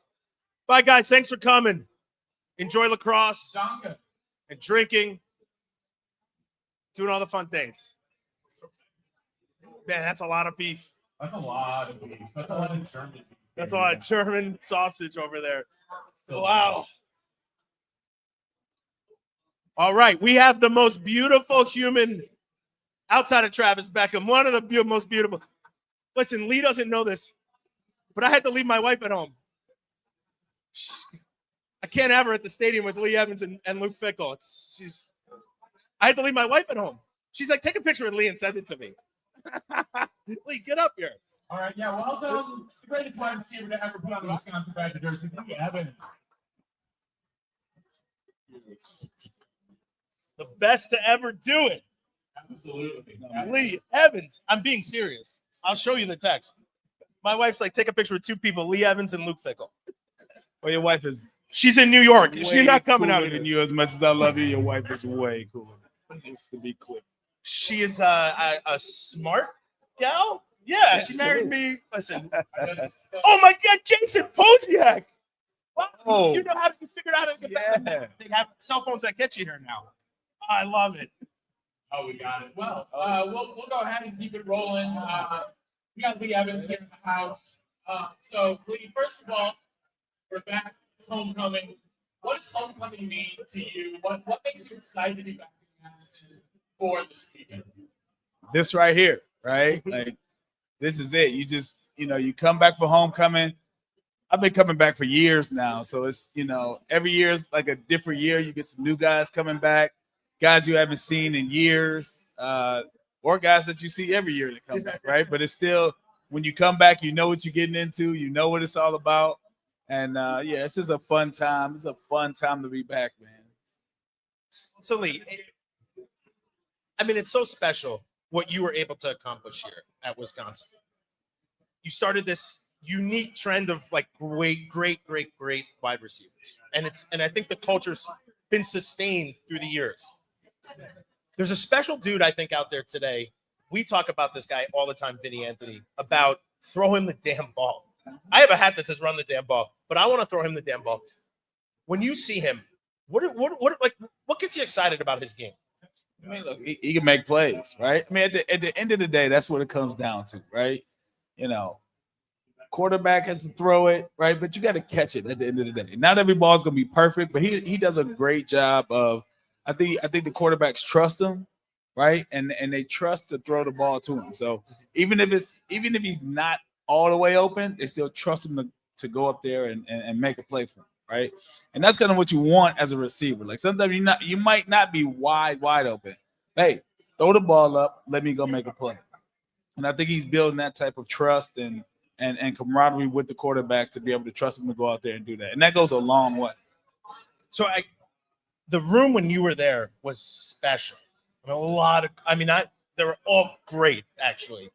Bye, guys. Thanks for coming. Enjoy lacrosse Sanga. and drinking, doing all the fun things. Man, that's a lot of beef. That's a lot of beef. That's a lot of German beef. That's a lot of German sausage over there. Wow. All right, we have the most beautiful human outside of Travis Beckum. One of the most beautiful. Listen, Lee doesn't know this, but I had to leave my wife at home. I can't have her at the stadium with Lee Evans and Luke Fickle. I had to leave my wife at home. She's like, take a picture with Lee and send it to me. Lee, get up here. All right, yeah, welcome. The greatest wide receiver to ever put on the Wisconsin Badger jersey, Lee Evans. The best to ever do it. Absolutely. Lee Evans. I'm being serious. I'll show you the text. My wife's like, take a picture with two people, Lee Evans and Luke Fickle. Well, your wife is. She's in New York. way She's not coming out cooler here. than you. As much as I love you, your wife is way cooler. Just to be clear. She is a smart gal. Yeah, she married me. Listen. Oh my God, Jason Posiak. Wow. Oh. You figured out how to get back. Yeah. They have cell phones that get you here now. I love it. Oh, we got it. Well, we'll go ahead and keep it rolling. We got Lee Evans here in the house. So, Lee, first of all, we're back. It's homecoming. What does homecoming mean to you? What makes you excited to be back in Madison for this weekend? This right here, right? Like, this is it. You just, you come back for homecoming. I've been coming back for years now. So it's, every year is like a different year. You get some new guys coming back, guys you haven't seen in years, or guys that you see every year that come back, right? But it's still, when you come back, you know what you're getting into. You know what it's all about. And, yeah, it's just a fun time. It's a fun time to be back, man. So Lee, it's so special what you were able to accomplish here at Wisconsin. You started this unique trend of like great wide receivers. And I think the culture's been sustained through the years. There's a special dude, I think, out there today. We talk about this guy all the time, Vinny Anthony, about throw him the damn ball. I have a hat that says run the damn ball, but I want to throw him the damn ball. When you see him, what gets you excited about his game? I mean, look, he can make plays, right? I mean, at the end of the day, that's what it comes down to, right? Quarterback has to throw it, right? But you got to catch it at the end of the day. Not every ball is going to be perfect, but he does a great job of. I think the quarterbacks trust him, right? And they trust to throw the ball to him. So even if he's not all the way open, they still trust him to go up there and make a play for him, right? And that's kind of what you want as a receiver. Like sometimes you might not be wide open. Hey, throw the ball up, let me go make a play. And I think he's building that type of trust and camaraderie with the quarterback to be able to trust him to go out there and do that. And that goes a long way. So the room when you were there was special. They were all great, actually.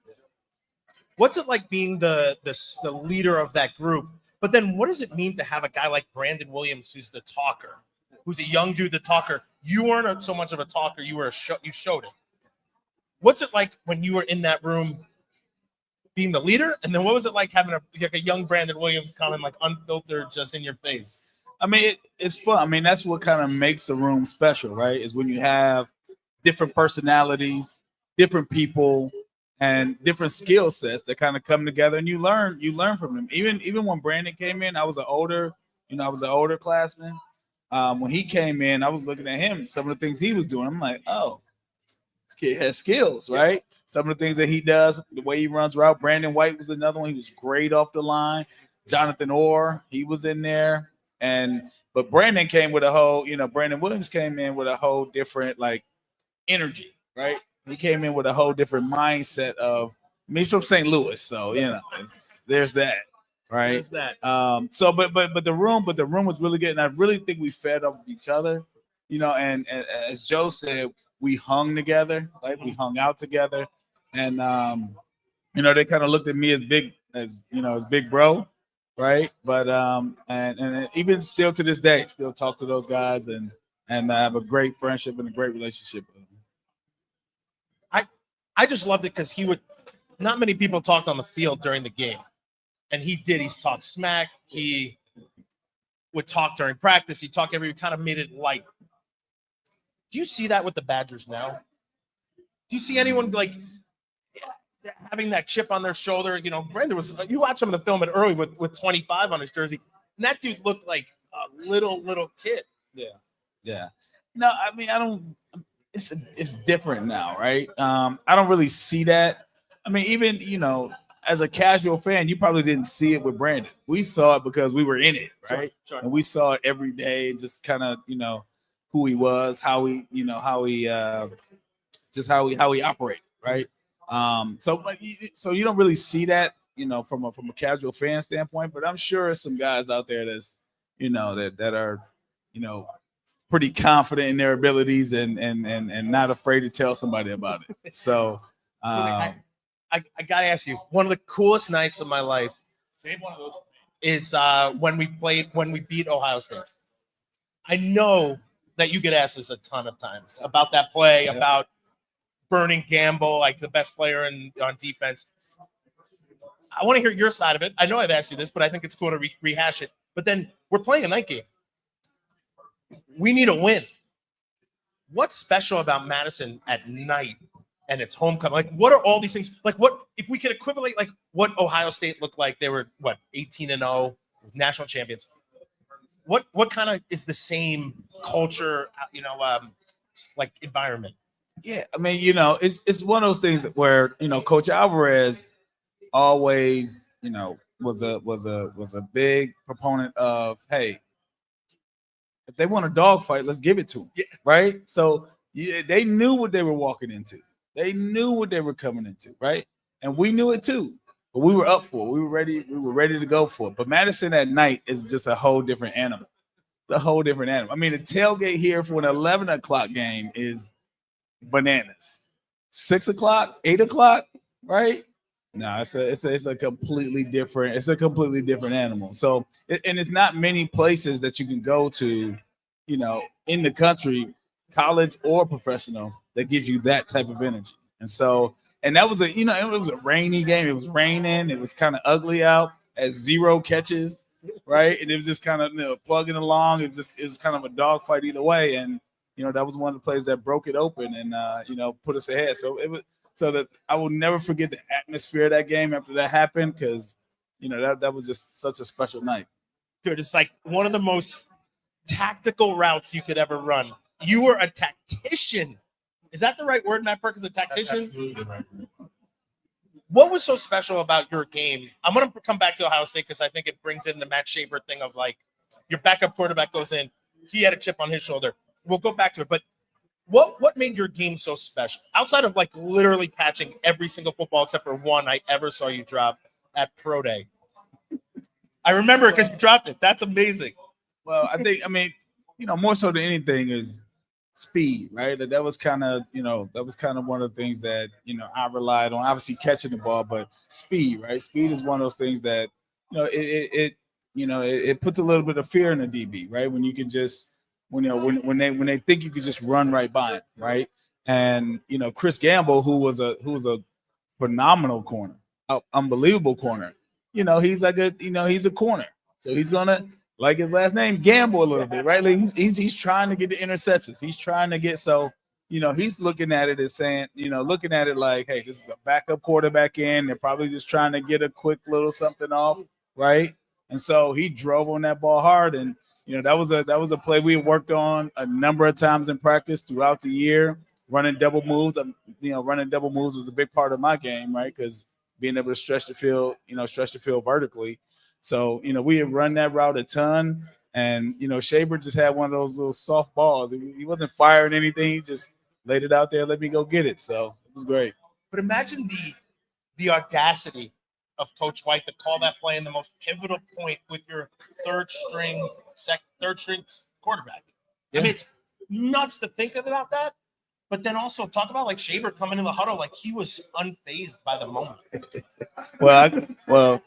What's it like being the leader of that group? But then what does it mean to have a guy like Brandon Williams, who's the talker, who's a young dude, the talker? You weren't so much of a talker. You showed it. What's it like when you were in that room being the leader? And then what was it like having a young Brandon Williams coming like unfiltered just in your face? I mean, it's fun. I mean, that's what kind of makes a room special, right? Is when you have different personalities, different people, and different skill sets that kind of come together, and you learn from them. Even when Brandon came in, I was an older classman. When he came in, I was looking at him, some of the things he was doing. I'm like, oh, this kid has skills, right? Yeah. Some of the things that he does, the way he runs route. Brandon White was another one. He was great off the line. Jonathan Orr, he was in there. But Brandon came with Brandon Williams came in with a whole different energy, right? He came in with a whole different mindset of. He's from St. Louis, so there's that, right? There's that. But the room was really good, and I really think we fed off of each other, And as Joe said, we hung together, like we hung out together, and they kind of looked at me as big bro. Right, but and even still to this day, still talk to those guys and have a great friendship and a great relationship with them. I just loved it because not many people talked on the field during the game, and he did. He's talked smack. He would talk during practice. He kind of made it light. Do you see that with the Badgers now? Do you see anyone having that chip on their shoulder? Brandon you watch some of the film at early with 25 on his jersey, and that dude looked like a little kid. Yeah. No, I mean, I don't. It's different now, right? I don't really see that. I mean, even as a casual fan, you probably didn't see it with Brandon. We saw it because we were in it, right? Sure. And we saw it every day, just kind of who he was, how he operated, right? So you don't really see that, from a casual fan standpoint, but I'm sure there's some guys out there that's, that are, pretty confident in their abilities and not afraid to tell somebody about it. So I gotta ask you, one of the coolest nights of my life Save one of those. is when we beat Ohio State. I know that you get asked this a ton of times about that play, about burning Gamble, like the best player on defense. I want to hear your side of it. I know I've asked you this, but I think it's cool to rehash it. But then we're playing a night game. We need a win. What's special about Madison at night and its homecoming? Like, what are all these things? Like, what if we could equivalent what Ohio State looked like? They were 18-0, national champions. What kind of is the same culture, environment? Yeah, I mean, it's one of those things where Coach Alvarez always, was a big proponent of, hey, if they want a dogfight, let's give it to them, right? So they knew what they were walking into. They knew what they were coming into, right? And we knew it too. But we were up for it. We were ready. We were ready to go for it. But Madison at night is just a whole different animal. It's a whole different animal. I mean, the tailgate here for an 11 o'clock game is bananas. 6 o'clock, 8 o'clock, right? No, it's a completely different. It's a completely different animal. So, and it's not many places that you can go to, in the country, college or professional, that gives you that type of energy. And so, and that was it was a rainy game. It was raining. It was kind of ugly out. At 0 catches, right? And it was just kind of plugging along. It was kind of a dogfight either way, and that was one of the plays that broke it open and put us ahead. So it was that I will never forget the atmosphere of that game after that happened, because that was just such a special night. Dude, it's like one of the most tactical routes you could ever run. You were a tactician. Is that the right word, Matt Perko? A tactician? That's absolutely right. What was so special about your game? I'm going to come back to Ohio State because I think it brings in the Matt Shaver thing of like your backup quarterback goes in. He had a chip on his shoulder. We'll go back to it. But what made your game so special? Outside of like literally catching every single football except for one I ever saw you drop at Pro Day. I remember it because you dropped it. That's amazing. Well, more so than anything is speed, right? That was kind of one of the things that I relied on. Obviously catching the ball, but speed, right? Speed is one of those things that it puts a little bit of fear in the DB, right? When you can just when they think you can just run right by it, right? And Chris Gamble, who was a phenomenal corner, unbelievable corner. He's like he's a corner, so he's gonna, like his last name, gamble a little bit, right? Like he's trying to get the interceptions. He's trying to get he's looking at it as saying, looking at it like, hey, this is a backup quarterback in. They're probably just trying to get a quick little something off, right? And so he drove on that ball hard, and that was a play we worked on a number of times in practice throughout the year. Running double moves, running double moves was a big part of my game, right? Because being able to stretch the field vertically. So, we had run that route a ton, and, Shaver just had one of those little soft balls. He wasn't firing anything. He just laid it out there, let me go get it. So it was great. But imagine the audacity of Coach White to call that play in the most pivotal point with your third string quarterback. Yeah. I mean, it's nuts to think about that. But then also talk about like Shaver coming in the huddle like he was unfazed by the moment. Well,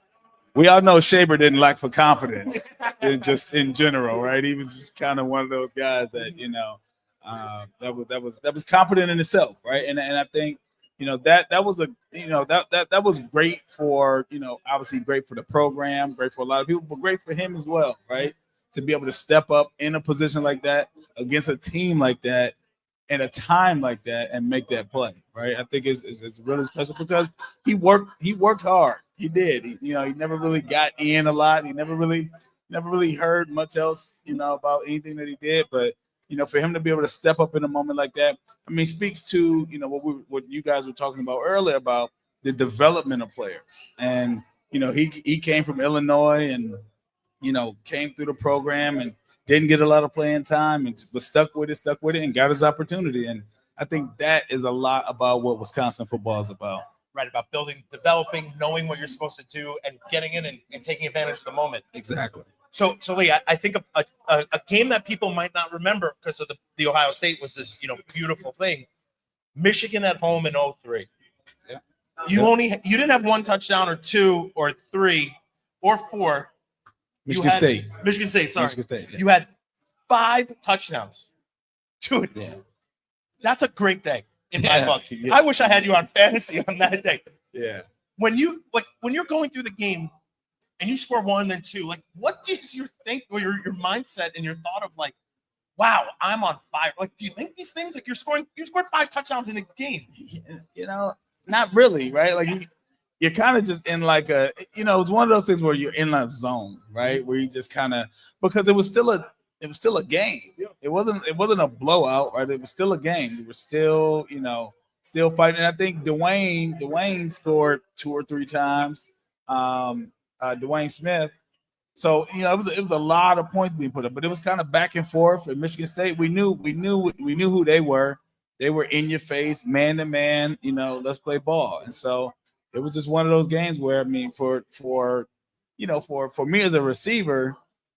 we all know Shaver didn't lack for confidence, just in general, right? He was just kind of one of those guys that that was confident in himself, right? And I think that was great for obviously great for the program, great for a lot of people, but great for him as well, right? To be able to step up in a position like that against a team like that, in a time like that, and make that play, right? I think it's really special because he worked hard. He did. He never really got in a lot. He never really heard much else, about anything that he did. But for him to be able to step up in a moment like that, speaks to what you guys were talking about earlier about the development of players. And he came from Illinois and came through the program and didn't get a lot of playing time, and was stuck with it and got his opportunity. And I think that is a lot about what Wisconsin football is about. Right, about building, developing, knowing what you're supposed to do, and getting in and taking advantage of the moment. Exactly. So Lee, I think a game that people might not remember because of the Ohio State was this beautiful thing. Michigan at home in 2003. Yeah. You didn't have one touchdown or two or three or four. Michigan State, sorry. Michigan State. Yeah. You had 5 touchdowns. Dude, yeah. That's a great day in my book. Yeah. I wish I had you on fantasy on that day. Yeah. When you're going through the game and you score 1, then 2, like what does your your mindset and your thought of like, wow, I'm on fire? Like, do you think these things like you scored 5 touchdowns in a game? Not really, right? Like you're kind of just in like it's one of those things where you're in a zone, right? Where you just kind of, because it was still a game. It wasn't a blowout, right? It was still a game. We were still, still fighting. And I think Dwayne scored 2 or 3 times. Dwayne Smith. So, it was a lot of points being put up, but it was kind of back and forth. At Michigan State, we knew who they were. They were in your face, man to man, let's play ball. And so it was just one of those games where, for me as a receiver,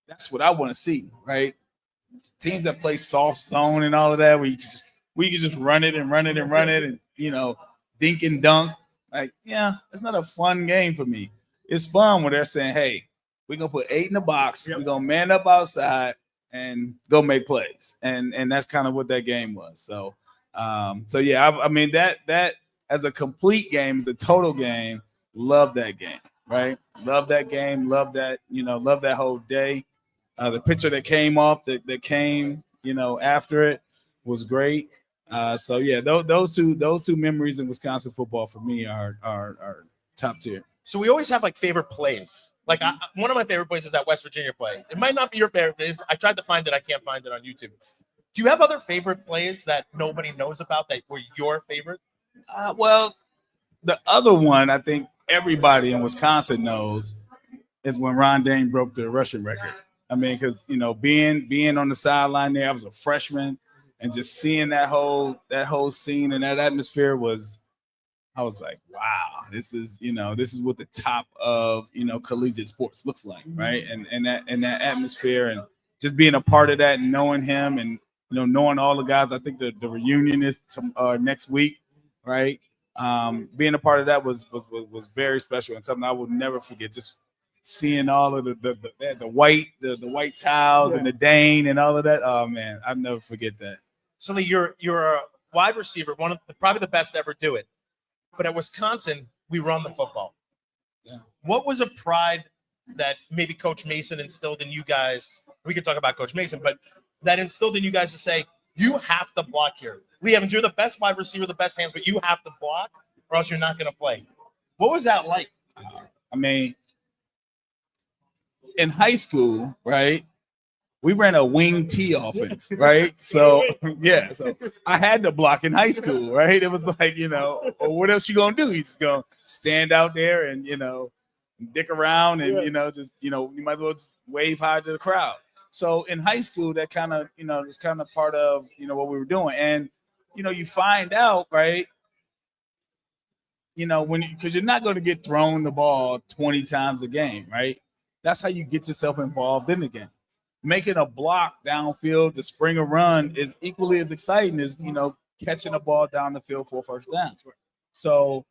that's what I want to see, right? Teams that play soft zone and all of that, where you can just run it and dink and dunk. Like, yeah, it's not a fun game for me. It's fun when they're saying, hey, we're gonna put 8 in the box, we're gonna man up outside and go make plays. And that's kind of what that game was. So yeah, that as a complete game, as a total game, love that game. right? Love that game. Love that, love that whole day. The picture that came off that came, after it was great. So yeah, those two memories in Wisconsin football for me are top tier. So we always have like favorite plays. Like one of my favorite plays is that West Virginia play. It might not be your favorite plays. I tried to find it. I can't find it on YouTube. Do you have other favorite plays that nobody knows about that were your favorite? Well, the other one I think everybody in Wisconsin knows is when Ron Dane broke the rushing record. I mean, because being on the sideline there, I was a freshman, and just seeing that whole scene and that atmosphere I was like, wow, this is what the top of collegiate sports looks like, right? And that atmosphere, and just being a part of that, and knowing him, and knowing all the guys. I think the reunion is next week, right? Being a part of that was very special, and something I will never forget. Just seeing all of the white towels and the Dane and all of that. Oh man, I'll never forget that. So you're a wide receiver, one of probably the best to ever do it. But at Wisconsin, we run the football. Yeah. What was a pride that maybe Coach Mason instilled in you guys? We could talk about Coach Mason, but that instilled in you guys to say, you have to block here. Lee Evans, you're the best wide receiver, the best hands, but you have to block or else you're not going to play. What was that like? I mean, in high school, right, we ran a wing T offense, right? So, yeah, so I had to block in high school, right? It was like, well, what else you going to do? You just going to stand out there and, dick around and, you might as well just wave hi to the crowd. So in high school, that kind of, is kind of part of, what we were doing. And, you find out, right, because you're not going to get thrown the ball 20 times a game, right? That's how you get yourself involved in the game. Making a block downfield to spring a run is equally as exciting as, catching a ball down the field for a first down. So,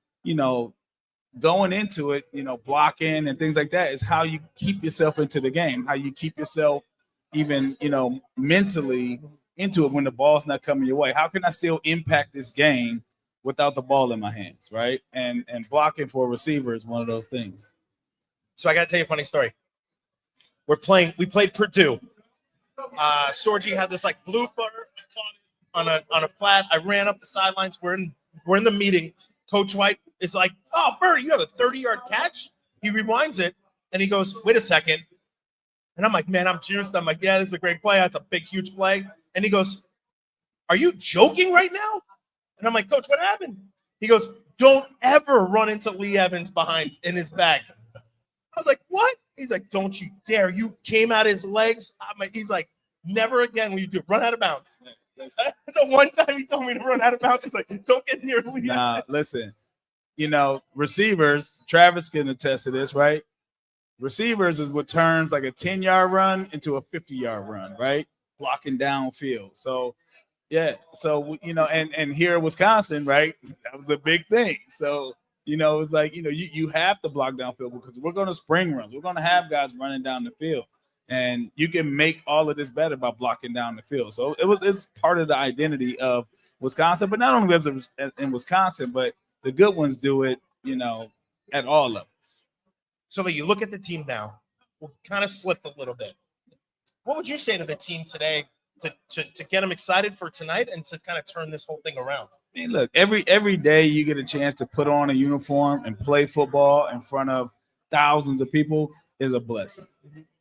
going into it, blocking and things like that is how you keep yourself into the game, how you keep yourself even, mentally into it when the ball's not coming your way. How can I still impact this game without the ball in my hands, right? And blocking for a receiver is one of those things. So I got to tell you a funny story. We played Purdue. Sorgi had this like blooper on a flat. I ran up the sidelines. We're in the meeting. Coach White is like, "Oh, Bertie, you have a 30-yard catch." He rewinds it and he goes, "Wait a second." And I'm like, "Man, I'm juiced." I'm like, "Yeah, this is a great play. That's a big, huge play." And he goes, "Are you joking right now?" And I'm like, "Coach, what happened?" He goes, "Don't ever run into Lee Evans behind in his back." I was like, "What?" He's like, "Don't you dare. You came out his legs." He's like, "Never again will you do run out of bounds." So one time he told me to run out of bounds. He's like, "Don't get near Lee." Nah, listen, receivers, Travis can attest to this, right? Receivers is what turns like a 10-yard run into a 50-yard run, right? Blocking downfield. So, yeah. So, and here in Wisconsin, right, that was a big thing. So, it's like, you have to block downfield because we're going to spring runs. We're going to have guys running down the field. And you can make all of this better by blocking down the field. So it's part of the identity of Wisconsin, but not only is it in Wisconsin, but the good ones do it, at all levels. So that you look at the team now, we're kind of slipped a little bit. What would you say to the team today to get them excited for tonight and to kind of turn this whole thing around? I mean, look, every day you get a chance to put on a uniform and play football in front of thousands of people is a blessing.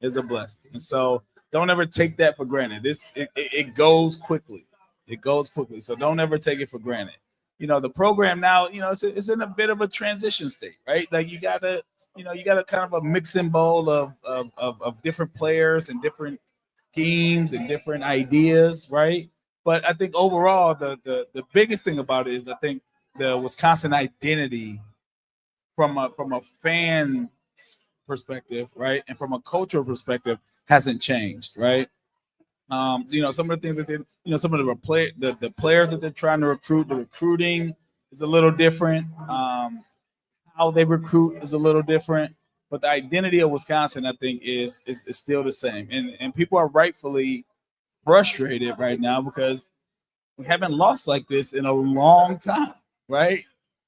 Is a blessing. And so don't ever take that for granted. It goes quickly. It goes quickly. So don't ever take it for granted. The program now, it's in a bit of a transition state, right? Like you got a kind of a mixing bowl of different players and different schemes and different ideas, right? But I think overall, the biggest thing about it is I think the Wisconsin identity from a fan perspective, right, and from a cultural perspective hasn't changed, right? Some of the things that they, some of the players that they're trying to recruit, the recruiting is a little different. How they recruit is a little different, but the identity of Wisconsin, I think, is still the same, and people are rightfully frustrated right now because we haven't lost like this in a long time, right?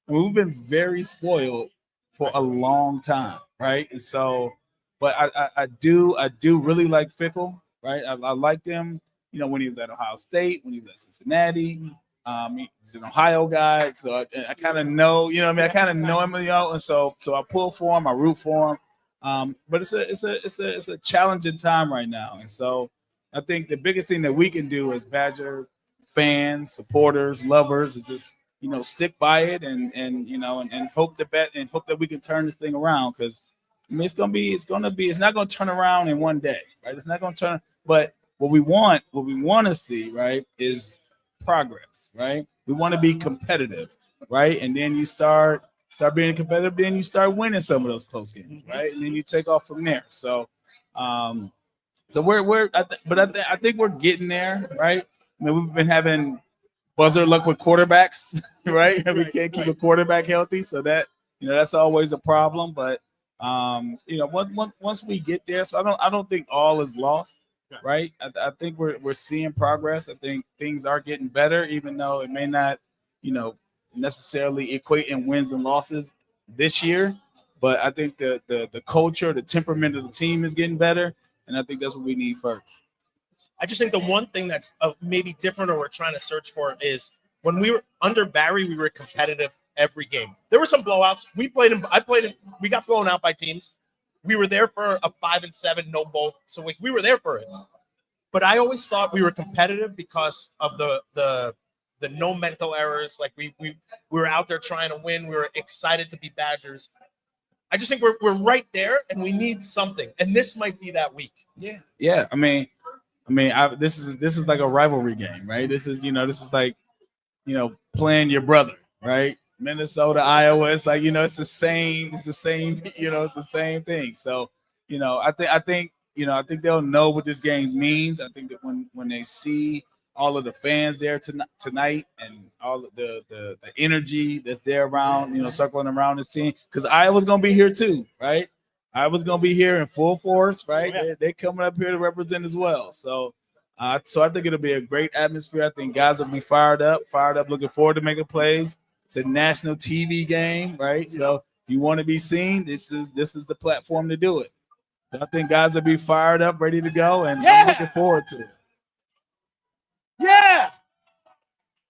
And we've been very spoiled for a long time, right? And so, but I do really like Fickle, right? I like them, when he was at Ohio State, when he was at Cincinnati. He's an Ohio guy, so I kind of know, I kind of know him, and so I pull for him, I root for him. But it's a challenging time right now, and so I think the biggest thing that we can do as Badger fans, supporters, lovers is just stick by it and hope that we can turn this thing around, because I mean it's not gonna turn around in one day, right? It's not gonna turn, but what we want to see, right, is progress, right? We want to be competitive, right? And then you start being competitive, then you start winning some of those close games, right? And then you take off from there. So I think we're getting there, right? I mean, we've been having buzzer luck with quarterbacks, right? We can't keep a quarterback healthy, so that's always a problem. But once we get there, so I don't think all is lost, right? I think we're seeing progress. I think things are getting better, even though it may not, necessarily equate in wins and losses this year. But I think the culture, the temperament of the team is getting better, and I think that's what we need first. I just think the one thing that's maybe different or we're trying to search for is when we were under Barry, we were competitive every game. There were some blowouts. We got blown out by teams. We were there for a 5-7 no bowl. So we were there for it. But I always thought we were competitive because of the no mental errors. Like we were out there trying to win. We were excited to be Badgers. I just think we're right there and we need something. And this might be that week. Yeah. I mean, this is like a rivalry game, right? This is like, playing your brother, right? Minnesota, Iowa. It's like, it's the same, it's the same thing. So, I think they'll know what this game means. I think that when they see all of the fans there tonight and all of the energy that's there around, circling around this team, because Iowa's gonna be here too, right? Iowa's gonna be here in full force, right? Oh, yeah. They're coming up here to represent as well. So I think it'll be a great atmosphere. I think guys will be fired up, looking forward to making plays. It's a national TV game, right? So if you want to be seen, this is the platform to do it. So I think guys will be fired up, ready to go, and I'm looking forward to it. Yeah.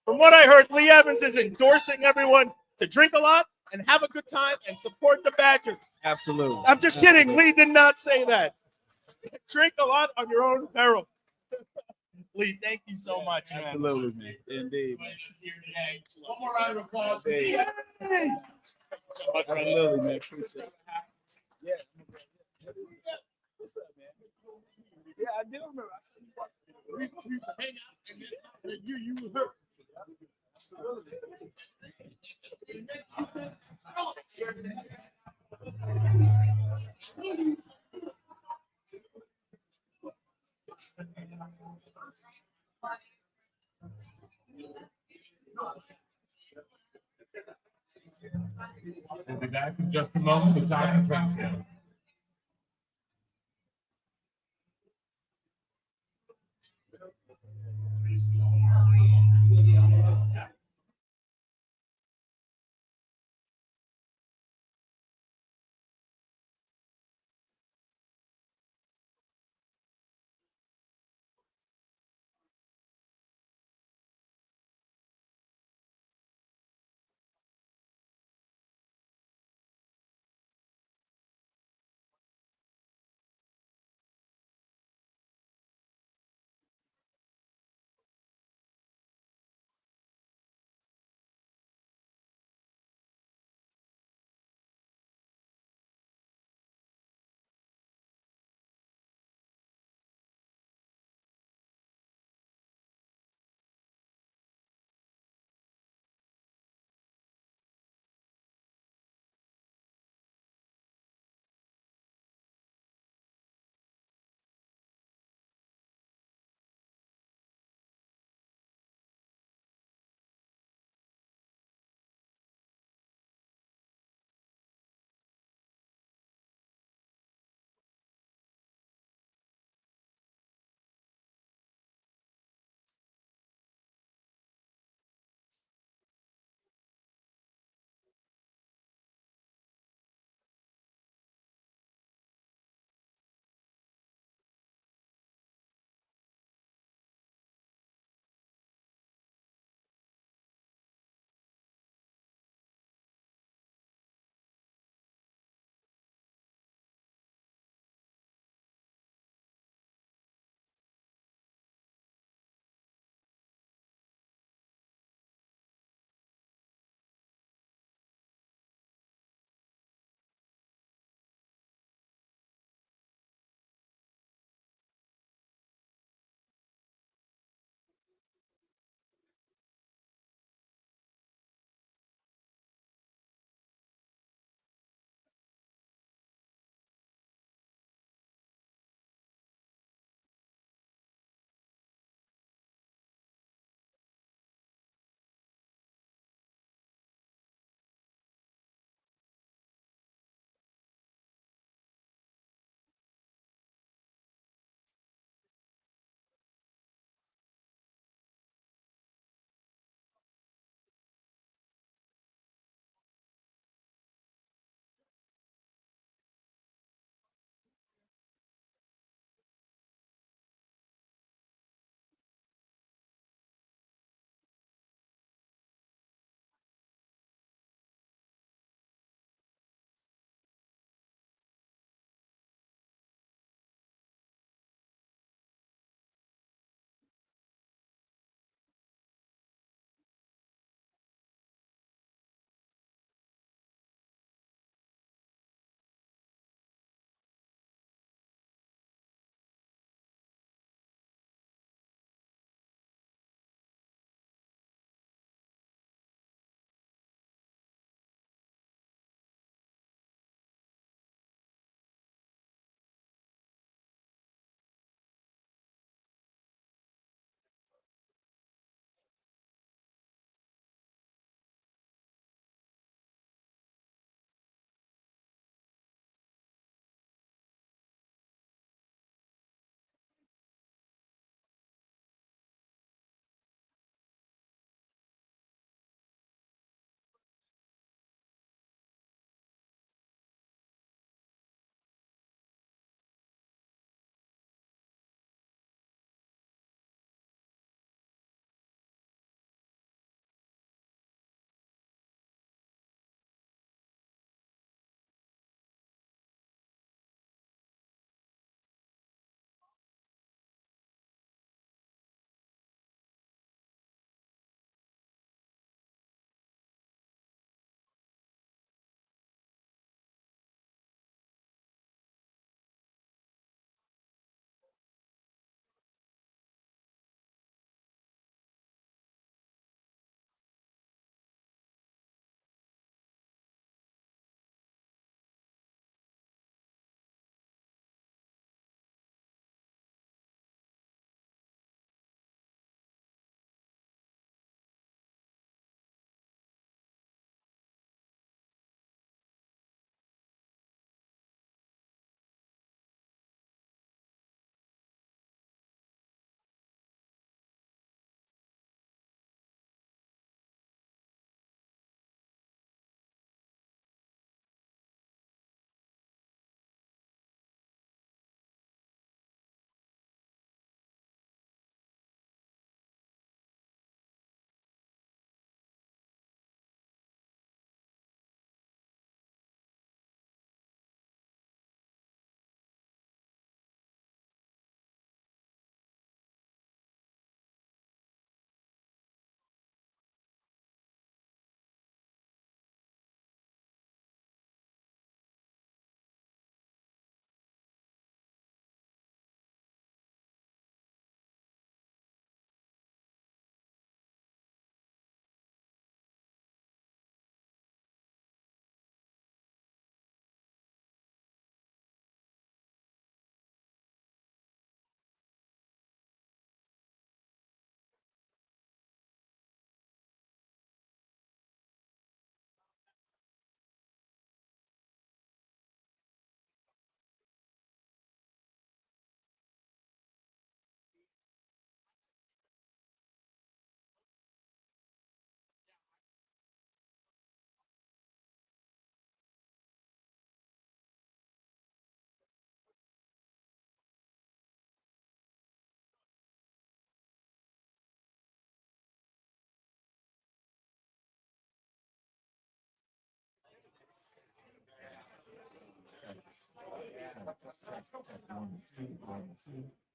From what I heard, Lee Evans is endorsing everyone to drink a lot and have a good time and support the Badgers. Absolutely. I'm just kidding. Lee did not say that. Drink a lot on your own peril. Lee, thank you so much, man. Absolutely, man. Indeed, man. One more round of applause. Indeed. Yay! Absolutely, man. Appreciate it. Yeah. What's up, man? Yeah, I do remember. I said We hang out and then you hurt. We'll be back in just a moment with Dr. Clinkscale.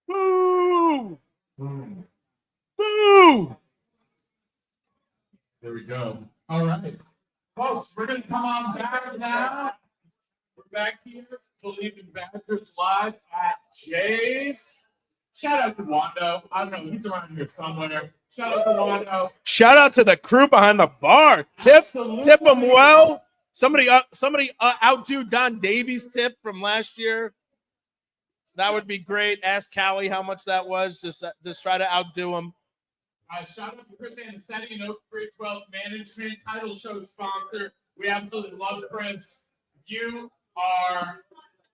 Boo! Boo! There we go. All right. Folks, we're going to come on back now. We're back here, Believe in Badgers Live at Jay's. Shout out to Wando. I don't know, he's around here somewhere. Shout out to Wando. Shout out to the crew behind the bar. Tip them well. Somebody outdo Don Davies' tip from last year. That would be great. Ask Callie how much that was. Just try to outdo him. Shout out to Chris Anicetti and Oak Ridge Wealth Management, title show sponsor. We absolutely love Chris. You are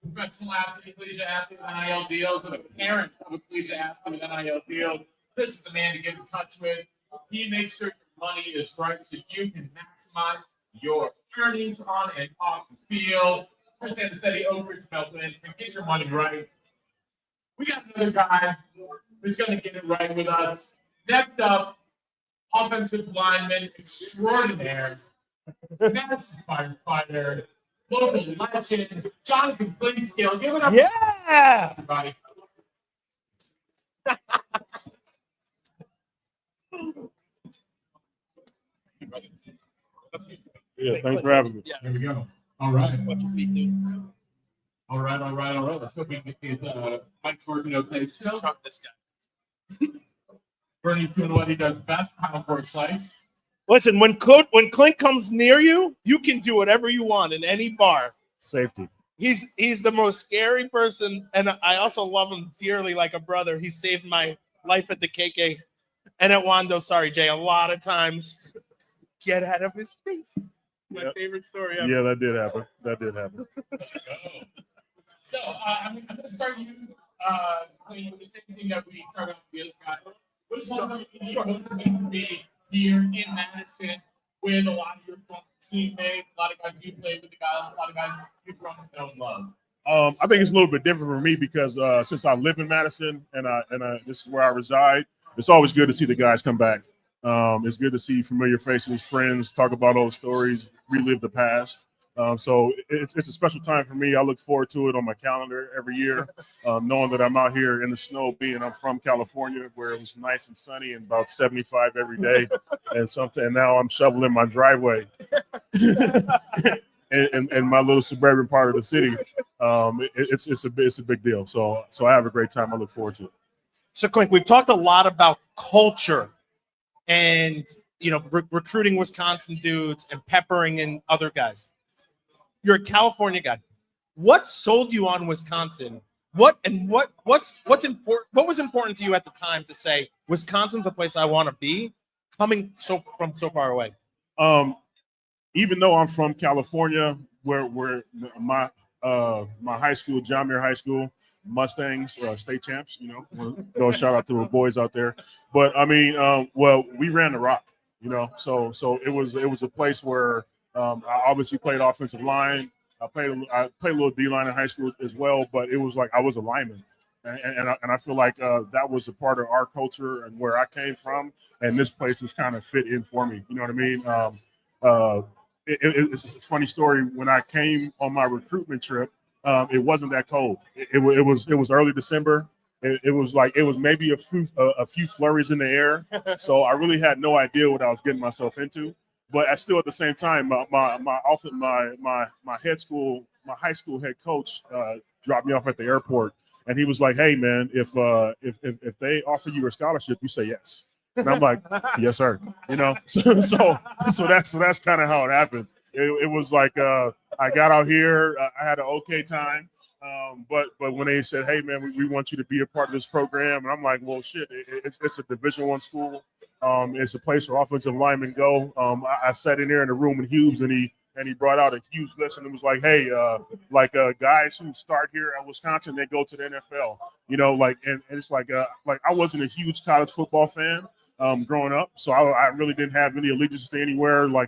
a professional athlete, collegiate athlete with NIL deals, and a parent of a collegiate athlete with NIL deals. This is the man to get in touch with. He makes sure your money is right so you can maximize your earnings on and off the field. Chris Anicetti, Oak Ridge Wealth Management, get your money right. We got another guy who's going to get it right with us. Next up, offensive lineman extraordinaire, Madison firefighter, local legend, Jonathan Clinkscale. Give it up, Yeah! everybody. Yeah, thanks for having me. There we go. All right. Watch your feet, dude. All right. Let's hope we can get his mic's working okay. So, Chop this guy. Bernie's doing what he does best, pound for slice. Listen, when Clint comes near you, you can do whatever you want in any bar. Safety. He's the most scary person, and I also love him dearly like a brother. He saved my life at the KK and at Wando. Sorry, Jay. A lot of times, get out of his face. My Yep. favorite story ever. Yeah, that did happen. So I'm going to start you, Clean, with the same thing that we started off with. What is one to be here in Madison with a lot of your teammates, a lot of guys you played with, a lot of guys you've grown to know and love? I think it's a little bit different for me because since I live in Madison and this is where I reside, it's always good to see the guys come back. It's good to see familiar faces, friends, talk about old stories, relive the past. So it's a special time for me. I look forward to it on my calendar every year, knowing that I'm out here in the snow, I'm from California where it was nice and sunny and about 75 every day. And now I'm shoveling my driveway in my little suburban part of the city. It's a big deal. So I have a great time. I look forward to it. So, Clink, we've talked a lot about culture and recruiting Wisconsin dudes and peppering in other guys. You're a California guy. What sold you on Wisconsin? What was important to you at the time to say Wisconsin's a place I want to be, coming from so far away? Even though I'm from California, where my high school, John Muir High School, Mustangs, state champs, go shout out to the boys out there. But I mean, we ran the rock, so it was a place where I obviously played offensive line. I played a little D line in high school as well, but it was like I was a lineman, and I feel like that was a part of our culture and where I came from, and this place just kind of fit in for me. You know what I mean? It's a funny story. When I came on my recruitment trip, it wasn't that cold. It was early December. It was maybe a few flurries in the air. So I really had no idea what I was getting myself into. But at the same time, my high school head coach dropped me off at the airport, and he was like, "Hey man, if they offer you a scholarship, you say yes." And I'm like, "Yes, sir." So that's kind of how it happened. It was like I got out here, I had an okay time, but when they said, "Hey man, we want you to be a part of this program," and I'm like, "Well, shit, it's a Division I school. It's a place where offensive linemen go." I sat in there in the room with Hughes, and he brought out a huge list, and it was like, "Hey, guys who start here at Wisconsin, they go to the NFL." And it's like I wasn't a huge college football fan growing up, so I really didn't have any allegiance to anywhere. I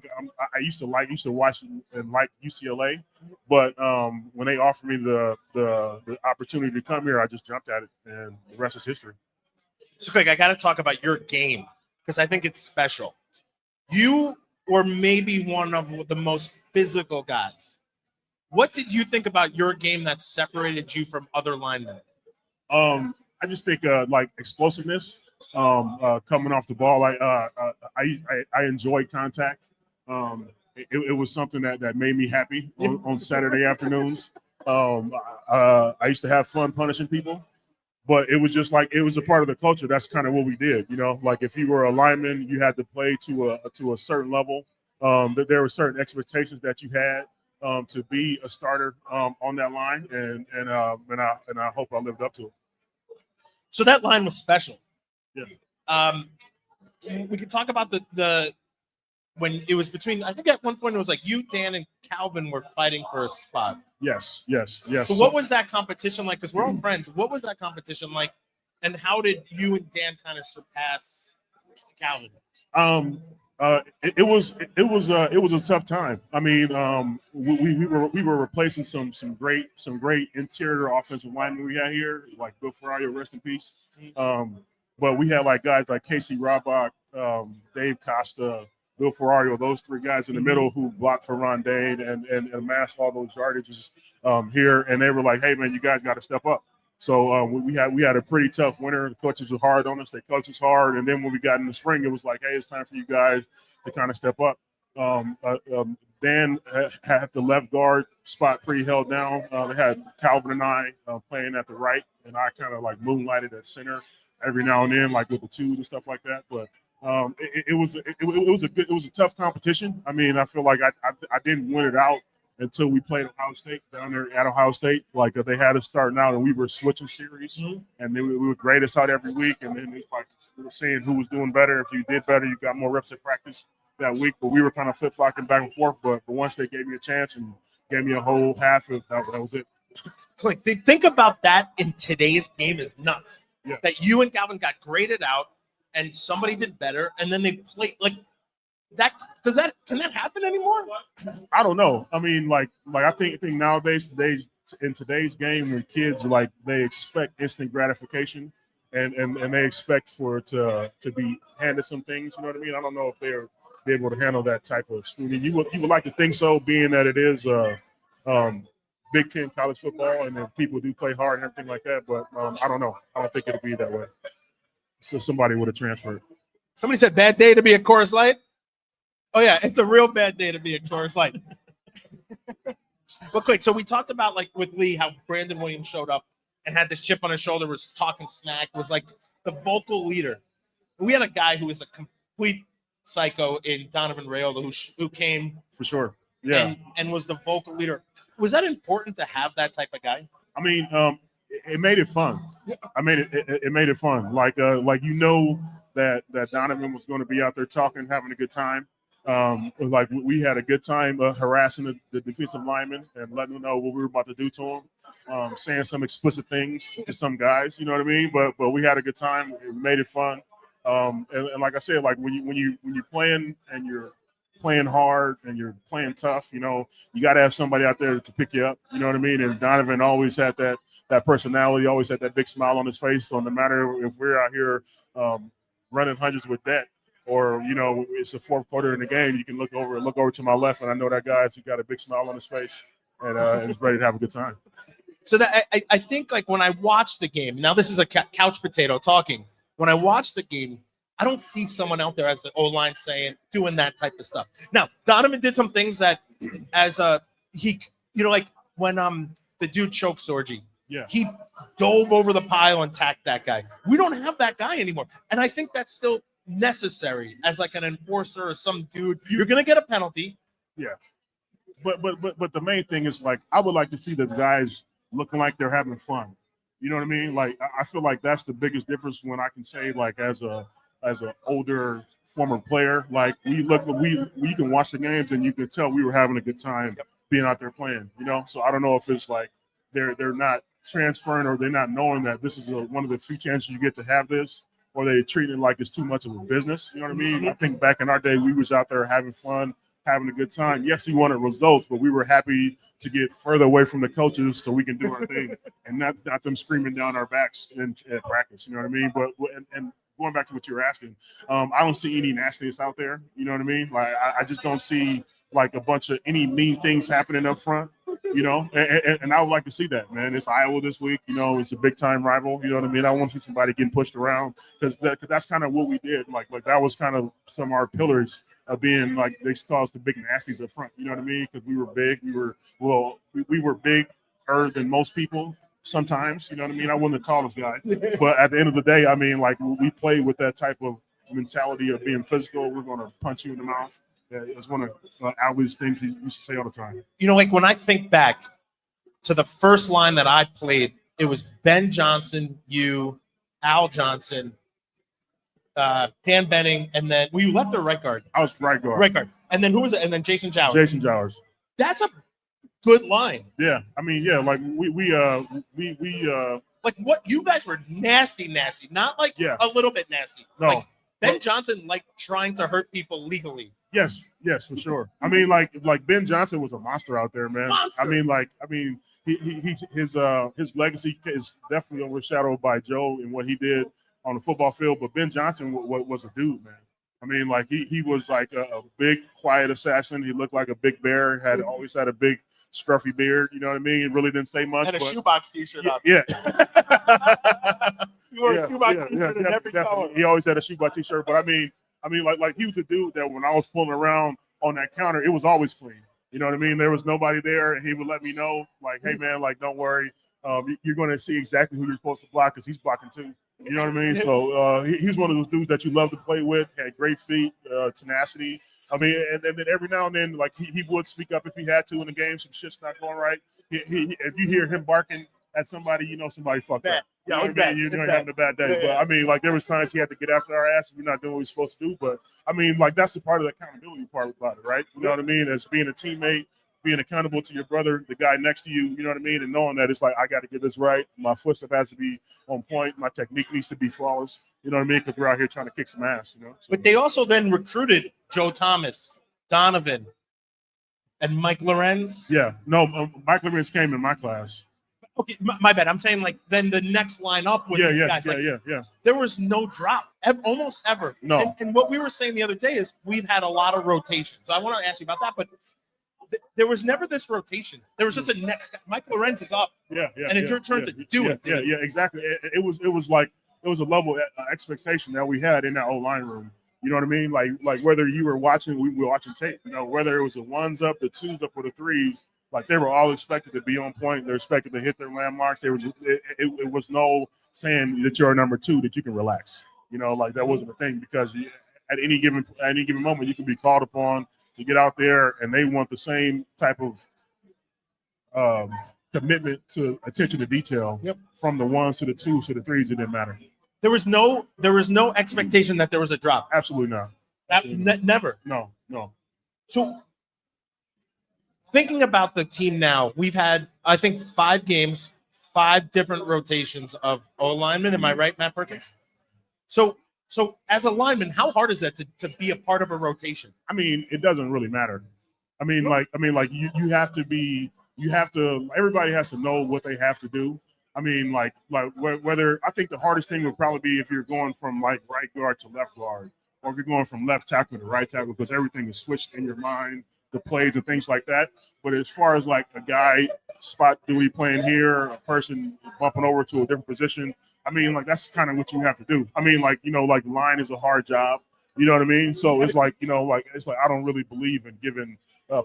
used to watch and like UCLA, but when they offered me the opportunity to come here, I just jumped at it, and the rest is history. So, quick, I got to talk about your game because I think it's special. You were maybe one of the most physical guys. What did you think about your game that separated you from other linemen? I just think like explosiveness, coming off the ball. I enjoy contact. It was something that made me happy on Saturday afternoons. I used to have fun punishing people, but it was just like it was a part of the culture. That's kind of what we did, you know. Like if you were a lineman, you had to play to a certain level. That there were certain expectations that you had to be a starter on that line, and I hope I lived up to it. So that line was special. Yeah. We could talk about the when it was between. I think at one point it was like you, Dan, and Calvin were fighting for a spot. Yes. So what was that competition like? Because we're all friends. What was that competition like, and how did you and Dan kind of surpass Calvin? It was a tough time. I mean, we were replacing some great interior offensive linemen we had here, like Bill Ferrario, rest in peace. But we had like guys like Casey Robach, Dave Costa, Bill Ferrario, those three guys in the middle who blocked for Ron Dade and amassed all those yardages here. And they were like, "Hey man, you guys got to step up." So we had a pretty tough winter. The coaches were hard on us. They coached us hard. And then when we got in the spring, it was like, hey, it's time for you guys to kind of step up. Dan had the left guard spot pretty held down. They had Calvin and I playing at the right, and I kind of like moonlighted at center every now and then, like with the twos and stuff like that. But it was a tough competition. I mean, I feel like I didn't win it out until we played Ohio State down there at Ohio State. Like they had us starting out, and we were switching series, and then we would grade us out every week, and then it's like we were seeing who was doing better. If you did better, you got more reps at practice that week. But we were kind of flip-flopping back and forth. But once they gave me a chance and gave me a whole half, that was it. Like they think about that in today's game is nuts. Yeah. That you and Calvin got graded out, and somebody did better, and then they played like. Can that happen anymore? I don't know. I mean, like I think nowadays in today's game, when kids like they expect instant gratification, and they expect for it to be handed some things. You know what I mean? I don't know if they're able to handle that type of scrutiny. You would like to think so, being that it is Big Ten college football, and then people do play hard and everything like that. But I don't know. I don't think it'll be that way. So somebody would have transferred. Somebody said bad day to be a Coors Light. Oh yeah, it's a real bad day to be a Coors Light. But quick, so we talked about like with Lee how Brandon Williams showed up and had this chip on his shoulder, was talking smack, was like the vocal leader. And we had a guy who was a complete psycho in Donovan Raiola who came For sure. Yeah. and was the vocal leader. Was that important to have that type of guy? I mean, it made it fun. I mean, it made it fun. Like you know that Donovan was going to be out there talking, having a good time. Like we had a good time harassing the defensive linemen and letting them know what we were about to do to them, saying some explicit things to some guys. You know what I mean? But we had a good time. It made it fun. And like I said, like when you're playing and you're playing hard and you're playing tough, you know, you got to have somebody out there to pick you up. You know what I mean? And Donovan always had that personality, always had that big smile on his face. So no matter if we're out here running hundreds with that, or you know it's the fourth quarter in the game, you can look over to my left, and I know that guy's got a big smile on his face and is ready to have a good time. So that I think like when I watch the game, now this is a couch potato talking. When I watch the game, I don't see someone out there as the O-line doing that type of stuff. Now Donovan did some things that as he, you know, like when the dude choked Sorgi. Yeah. He dove over the pile and tacked that guy. We don't have that guy anymore. And I think that's still necessary as like an enforcer or some dude. You're gonna get a penalty. Yeah. But the main thing is like I would like to see those guys looking like they're having fun. You know what I mean? Like I feel like that's the biggest difference when I can say like as an older former player, like we can watch the games and you can tell we were having a good time being out there playing, you know? So I don't know if it's like they're not transferring or they're not knowing that this is one of the few chances you get to have this, or they treat it like it's too much of a business. You know what I mean? I think back in our day, we was out there having fun, having a good time. Yes, we wanted results, but we were happy to get further away from the coaches so we can do our thing and not them screaming down our backs at practice. You know what I mean? But and going back to what you were asking, I don't see any nastiness out there. You know what I mean? Like I just don't see like a bunch of any mean things happening up front, you know, and I would like to see that, man. It's Iowa this week, you know, it's a big time rival, you know what I mean? I want to see somebody getting pushed around because that's kind of what we did. Like that was kind of some of our pillars of being like they call us the big nasties up front, you know what I mean? Because we were big, we were bigger than most people sometimes, you know what I mean? I wasn't the tallest guy, but at the end of the day, I mean, like we play with that type of mentality of being physical. We're going to punch you in the mouth. Yeah, it's one of Albie's things he used to say all the time. You know, like when I think back to the first line that I played, it was Ben Johnson, you, Al Johnson, Dan Benning, and then you left or right guard? I was right guard. Right guard. And then who was it? And then Jason Jowers. Jason Jowers. That's a good line. Yeah, I mean, yeah, like we like what you guys were nasty, not like a little bit nasty. No. Like Ben Johnson, like trying to hurt people legally. Yes, for sure. I mean, like Ben Johnson was a monster out there, man. Monster. I mean, his legacy is definitely overshadowed by Joe and what he did on the football field. But Ben Johnson was a dude, man. I mean, like he was like a big, quiet assassin. He looked like a big bear. Always had a big, scruffy beard. You know what I mean? He really didn't say much. And a shoebox T-shirt up. Yeah. You wore a shoebox T-shirt in every color. He always had a shoebox T-shirt. But I mean, like he was a dude that when I was pulling around on that counter, it was always clean. You know what I mean? There was nobody there, and he would let me know, like, hey man, like don't worry, you're going to see exactly who you're supposed to block because he's blocking too. You know what I mean? So he's one of those dudes that you love to play with. Had great feet, tenacity. I mean, and then every now and then, like he would speak up if he had to in the game. Some shit's not going right. If you hear him barking at somebody, you know somebody fucked up. Yeah, You know what I mean? You're having a bad day. Yeah. But I mean, like there was times he had to get after our ass if we're not doing what we're supposed to do. But I mean, like that's the part of the accountability part about it, right? You know what I mean? As being a teammate, being accountable to your brother, the guy next to you, you know what I mean? And knowing that it's like, I got to get this right. My footstep has to be on point. My technique needs to be flawless. You know what I mean? Because we're out here trying to kick some ass, you know? So, But they also then recruited Joe Thomas, Donovan, and Mike Lorenz. yeah. No, Mike Lorenz came in my class. Okay, my bad. I'm saying like then the next line up with these guys. Like, Yeah. there was no drop almost ever. No. And what we were saying the other day is we've had a lot of rotations. So I want to ask you about that, but there was never this rotation. There was just a next guy. Mike Lorenz is up. Yeah. And it's your turn to do it. Yeah, exactly. It was like it was a level of expectation that we had in that old line room. You know what I mean? Like whether you were watching, we were watching tape. You know, whether it was the ones up, the twos up, or the threes. Like they were all expected to be on point. They're expected to hit their landmarks. It was no saying that you're a number two that you can relax. You know, like that wasn't a thing because at any given moment you can be called upon to get out there, and they want the same type of commitment to attention to detail. Yep. From the ones to the twos to the threes. It didn't matter. There was no expectation that there was a drop. Absolutely not. Never. No. So thinking about the team now, we've had, I think, 5 games, 5 different rotations of O-linemen. Am I right, Matt Perkins? So as a lineman, how hard is that to be a part of a rotation? I mean, it doesn't really matter. I mean, you have to, everybody has to know what they have to do. I mean, like whether, I think the hardest thing would probably be if you're going from like right guard to left guard, or if you're going from left tackle to right tackle, because everything is switched in your mind, the plays and things like that. But as far as like a guy spot Dewey playing here, a person bumping over to a different position, I mean, like that's kind of what you have to do. I mean, like, you know, like line is a hard job. You know what I mean? So it's like, you know, like it's like I don't really believe in giving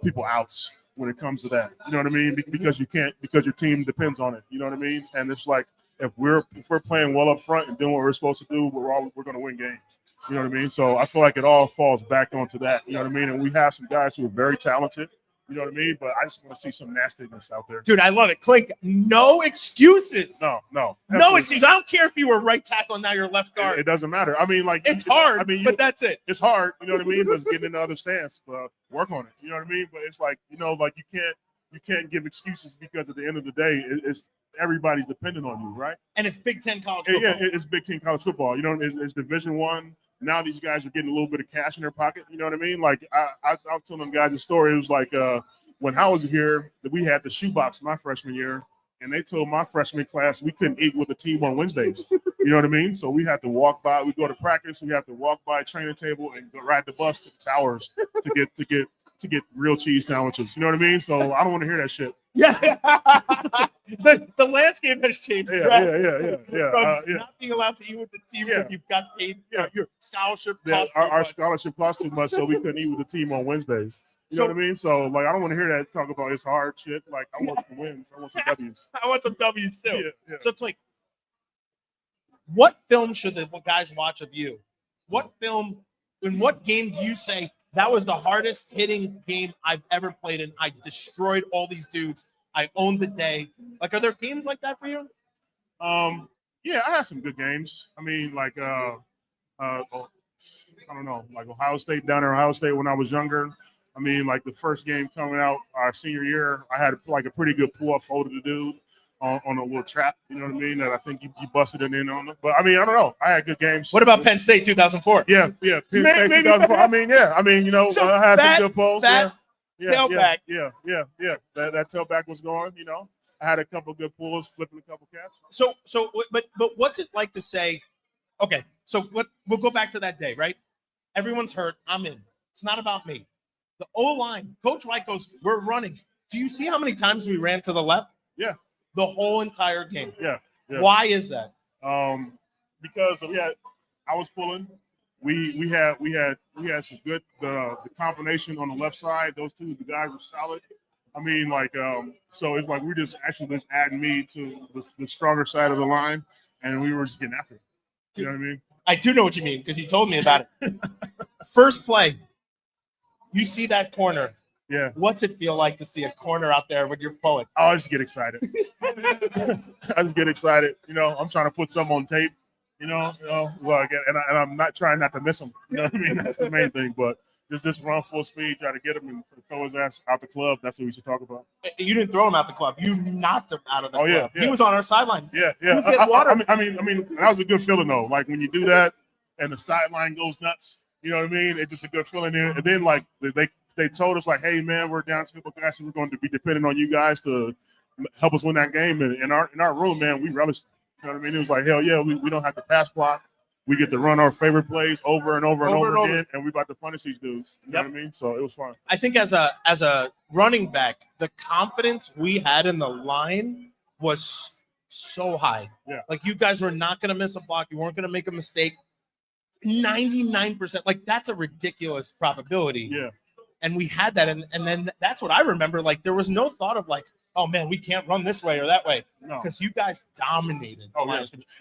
people outs when it comes to that. You know what I mean? Because you can't, because your team depends on it. You know what I mean? And it's like if we're playing well up front and doing what we're supposed to do, we're going to win games. You know what I mean? So I feel like it all falls back onto that. You know what I mean? And we have some guys who are very talented. You know what I mean? But I just want to see some nastiness out there. Dude, I love it. Clink, no excuses. No excuses. I don't care if you were right tackle and now you're left guard. It doesn't matter. I mean, like it's hard. I mean, but that's it. It's hard. You know what I mean? Just getting in the other stance, work on it. You know what I mean? But it's like, you know, like you can't give excuses because at the end of the day, it's everybody's dependent on you, right? And it's Big Ten college football. Yeah, it's Big Ten college football. You know, it's Division I. Now these guys are getting a little bit of cash in their pocket. You know what I mean? Like I was telling guys a story. It was like when I was here, we had the shoebox my freshman year, and they told my freshman class we couldn't eat with the team on Wednesdays. You know what I mean? So we had to walk by. We go to practice. We have to walk by a training table and go ride the bus to the towers to get to get real cheese sandwiches. You know what I mean? So I don't want to hear that shit. Yeah. the landscape has changed. Yeah. From not being allowed to eat with the team because you've got paid. Your scholarship costs too Our much. scholarship cost too much, so we couldn't eat with the team on Wednesdays. You know what I mean? So like, I don't want to hear that talk about it's hard shit. Like, I want some wins. I want some W's. I want some W's too. Yeah. So it's like, what film should the guys watch of you? What film, in what game do you say that was the hardest hitting game I've ever played in? I destroyed all these dudes. I owned the day. Like, are there games like that for you? Yeah, I had some good games. I mean, like I don't know, like Ohio State, down in Ohio State when I was younger. I mean, like the first game coming out our senior year, I had like a pretty good pull-off photo to do on a little trap. You know what I mean? That I think you busted it in on. But I mean, I don't know. I had good games. What about Penn State 2004? Yeah. Penn State 2004. I mean, you know, I had some good pulls. Tailback. Yeah. That tailback was going. You know, I had a couple good pulls, flipping a couple cats. But what's it like to say? Okay, so we'll go back to that day, right? Everyone's hurt. I'm in. It's not about me. The O-line, Coach White goes, we're running. Do you see how many times we ran to the left? Yeah. The whole entire game. Yeah. Why is that? Because I was pulling. We had some good the combination on the left side. Those two the guys were solid. I mean, like so it's like we're just adding me to the stronger side of the line, and we were just getting after it. You know what I mean? I do know what you mean because you told me about it. First play, you see that corner. Yeah. What's it feel like to see a corner out there when you're pulling? Oh, I just get excited. I just get excited. You know, I'm trying to put some on tape. You know, like, and I'm not trying not to miss him. You know what I mean? That's the main thing. But just run full speed, try to get him and throw his ass out the club. That's what we should talk about. You didn't throw him out the club. You knocked him out of the club. Yeah. He was on our sideline. Yeah. He was getting water. I mean, that was a good feeling though. Like when you do that and the sideline goes nuts. You know what I mean? It's just a good feeling there. And then like they told us like, hey man, we're down to a couple guys, and we're going to be depending on you guys to help us win that game. And in our room, man, we relished. You know what I mean? It was like, hell yeah, we don't have to pass block. We get to run our favorite plays over and over again, and we about to punish these dudes. You know what I mean? So it was fun. I think as a running back, the confidence we had in the line was so high. Yeah. Like you guys were not going to miss a block. You weren't going to make a mistake. 99%. Like that's a ridiculous probability. Yeah. And we had that. And then that's what I remember. Like there was no thought of like, oh man, we can't run this way or that way. No. Because you guys dominated. Oh,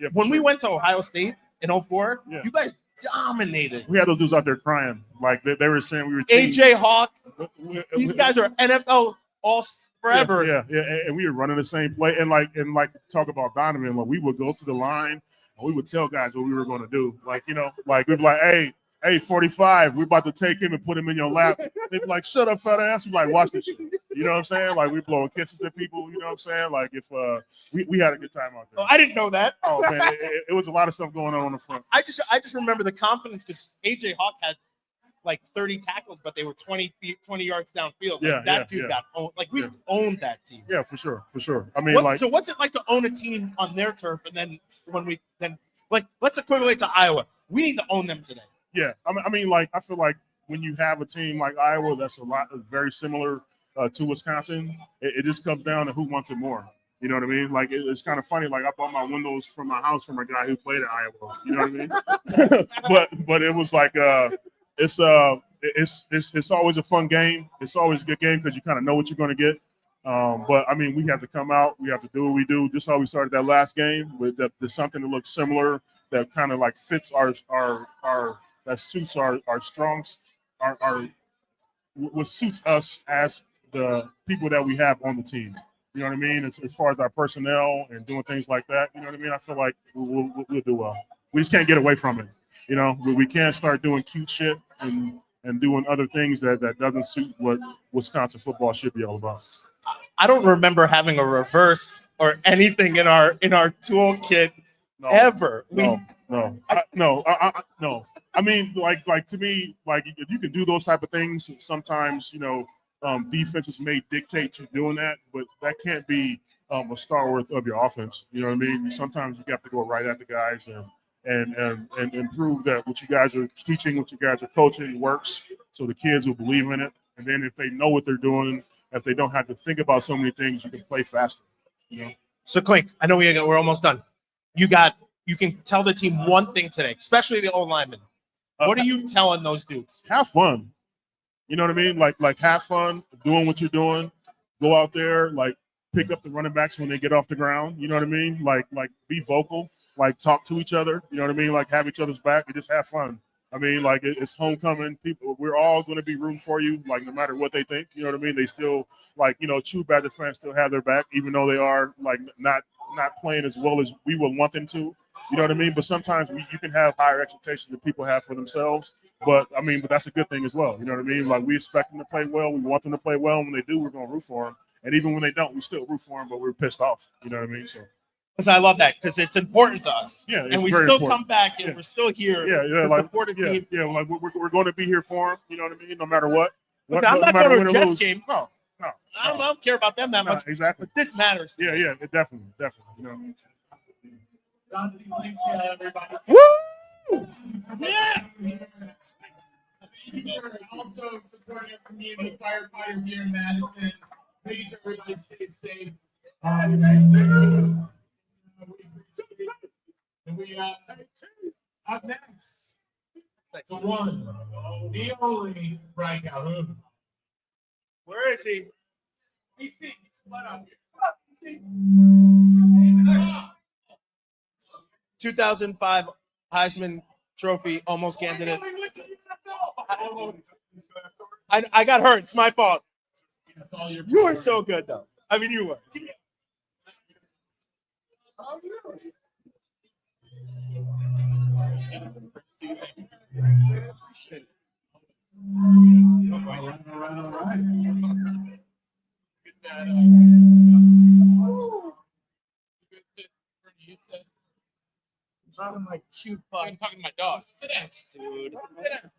yeah, when we went to Ohio State in 2004, yeah. you guys dominated. We had those dudes out there crying. Like they were saying we were cheating. AJ Hawk. These guys are NFL all forever. Yeah. And we were running the same play. And like talk about Donovan, like we would go to the line and we would tell guys what we were going to do. Like, you know, like we'd be like, hey, 45, we're about to take him and put him in your lap. They'd be like, shut up, fat ass. We're like, watch this shit. You know what I'm saying? Like we blowing kisses at people. You know what I'm saying? Like if we had a good time out there. Oh, I didn't know that. Oh man, it was a lot of stuff going on the front. I just remember the confidence because AJ Hawk had like 30 tackles, but they were 20 yards downfield. Like that dude got owned. Like we owned that team. Yeah, for sure. I mean, so what's it like to own a team on their turf? And then let's equivalent to Iowa. We need to own them today. Yeah, I mean, like I feel like when you have a team like Iowa, that's very similar to Wisconsin. It just comes down to who wants it more. You know what I mean? Like it's kind of funny. Like I bought my windows from my house from a guy who played at Iowa. You know what I mean? but it was like it's always a fun game. It's always a good game because you kind of know what you're going to get. But I mean, we have to come out. We have to do what we do. Just how we started that last game with there's something that looks similar that kind of like fits our that suits our strongs, what suits us as the people that we have on the team. You know what I mean? As far as our personnel and doing things like that, you know what I mean? I feel like we'll do well. We just can't get away from it. You know, we can't start doing cute shit and doing other things that doesn't suit what Wisconsin football should be all about. I don't remember having a reverse or anything in our toolkit ever. No. I mean, like to me, like if you can do those type of things, sometimes you know defenses may dictate you doing that, but that can't be a stalwart of your offense. You know what I mean? Sometimes you have to go right at the guys and prove that what you guys are teaching, what you guys are coaching works, so the kids will believe in it And then if they know what they're doing, if they don't have to think about so many things, you can play faster. You know. So Clink, I know we're almost done. You can tell the team one thing today, especially the old linemen. What are you telling those dudes? Have fun. You know what I mean? Like have fun doing what you're doing. Go out there, like pick up the running backs when they get off the ground. You know what I mean? Like be vocal, like talk to each other. You know what I mean? Like have each other's back and just have fun. I mean, like it's homecoming. People, we're all going to be rooting for you, like no matter what they think. You know what I mean? They still, like, you know, true Badger fans still have their back, even though they are like not playing as well as we would want them to. You know what I mean? But sometimes you can have higher expectations that people have for themselves. But I mean, but that's a good thing as well. You know what I mean? Like we expect them to play well. We want them to play well. And when they do, we're going to root for them. And even when they don't, we still root for them, but we're pissed off. You know what I mean? So. Because I love that because it's important to us. Yeah, and we still important. come back and we're still here. Yeah, to like support the team. yeah, like we're going to be here for them. You know what I mean? No matter what. Listen, I'm not going to a Jets game. No. I don't care about them that much. Exactly. But this matters. Yeah, it definitely. You know. Clinkscale, everybody. Woo! Yeah. Also supporting our community firefighter here in Madison. Making sure everybody stays safe. And we up next, the one, the only Brian Calhoun. Where is he? BC, what up here? 2005 Heisman Trophy almost candidate. I got hurt. It's my fault. You were so good, though. I mean, you were. All right. Oh, my cute pup. I'm talking to my dog. Sit down, dude. Sit down.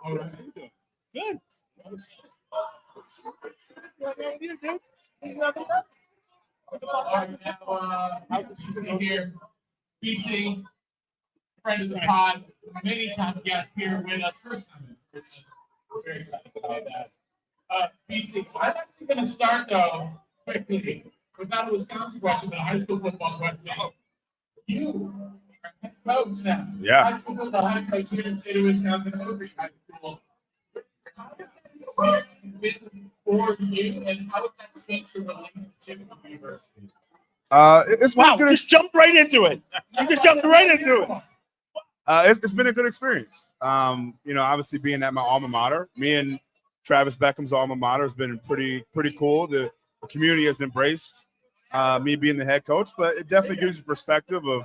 All right. Good. All right, now, as you see here, BC, friend of the pod, many time guest here with us. First time in person. We're very excited about that. BC, I'm actually going to start, though, quickly, with not a Wisconsin question, but a high school football question. You are head coach now. Yeah. High school football head coach here in the state of Wisconsin, Oak High School. How has that experience been for you, and how has that changed your relationship with the university? It's been Wow, a good. just jumped right into it. You just jumped right into it. It's been a good experience. You know, obviously being at my alma mater, me and Travis Beckham's alma mater has been pretty cool. The community has embraced me being the head coach, but it definitely gives you perspective of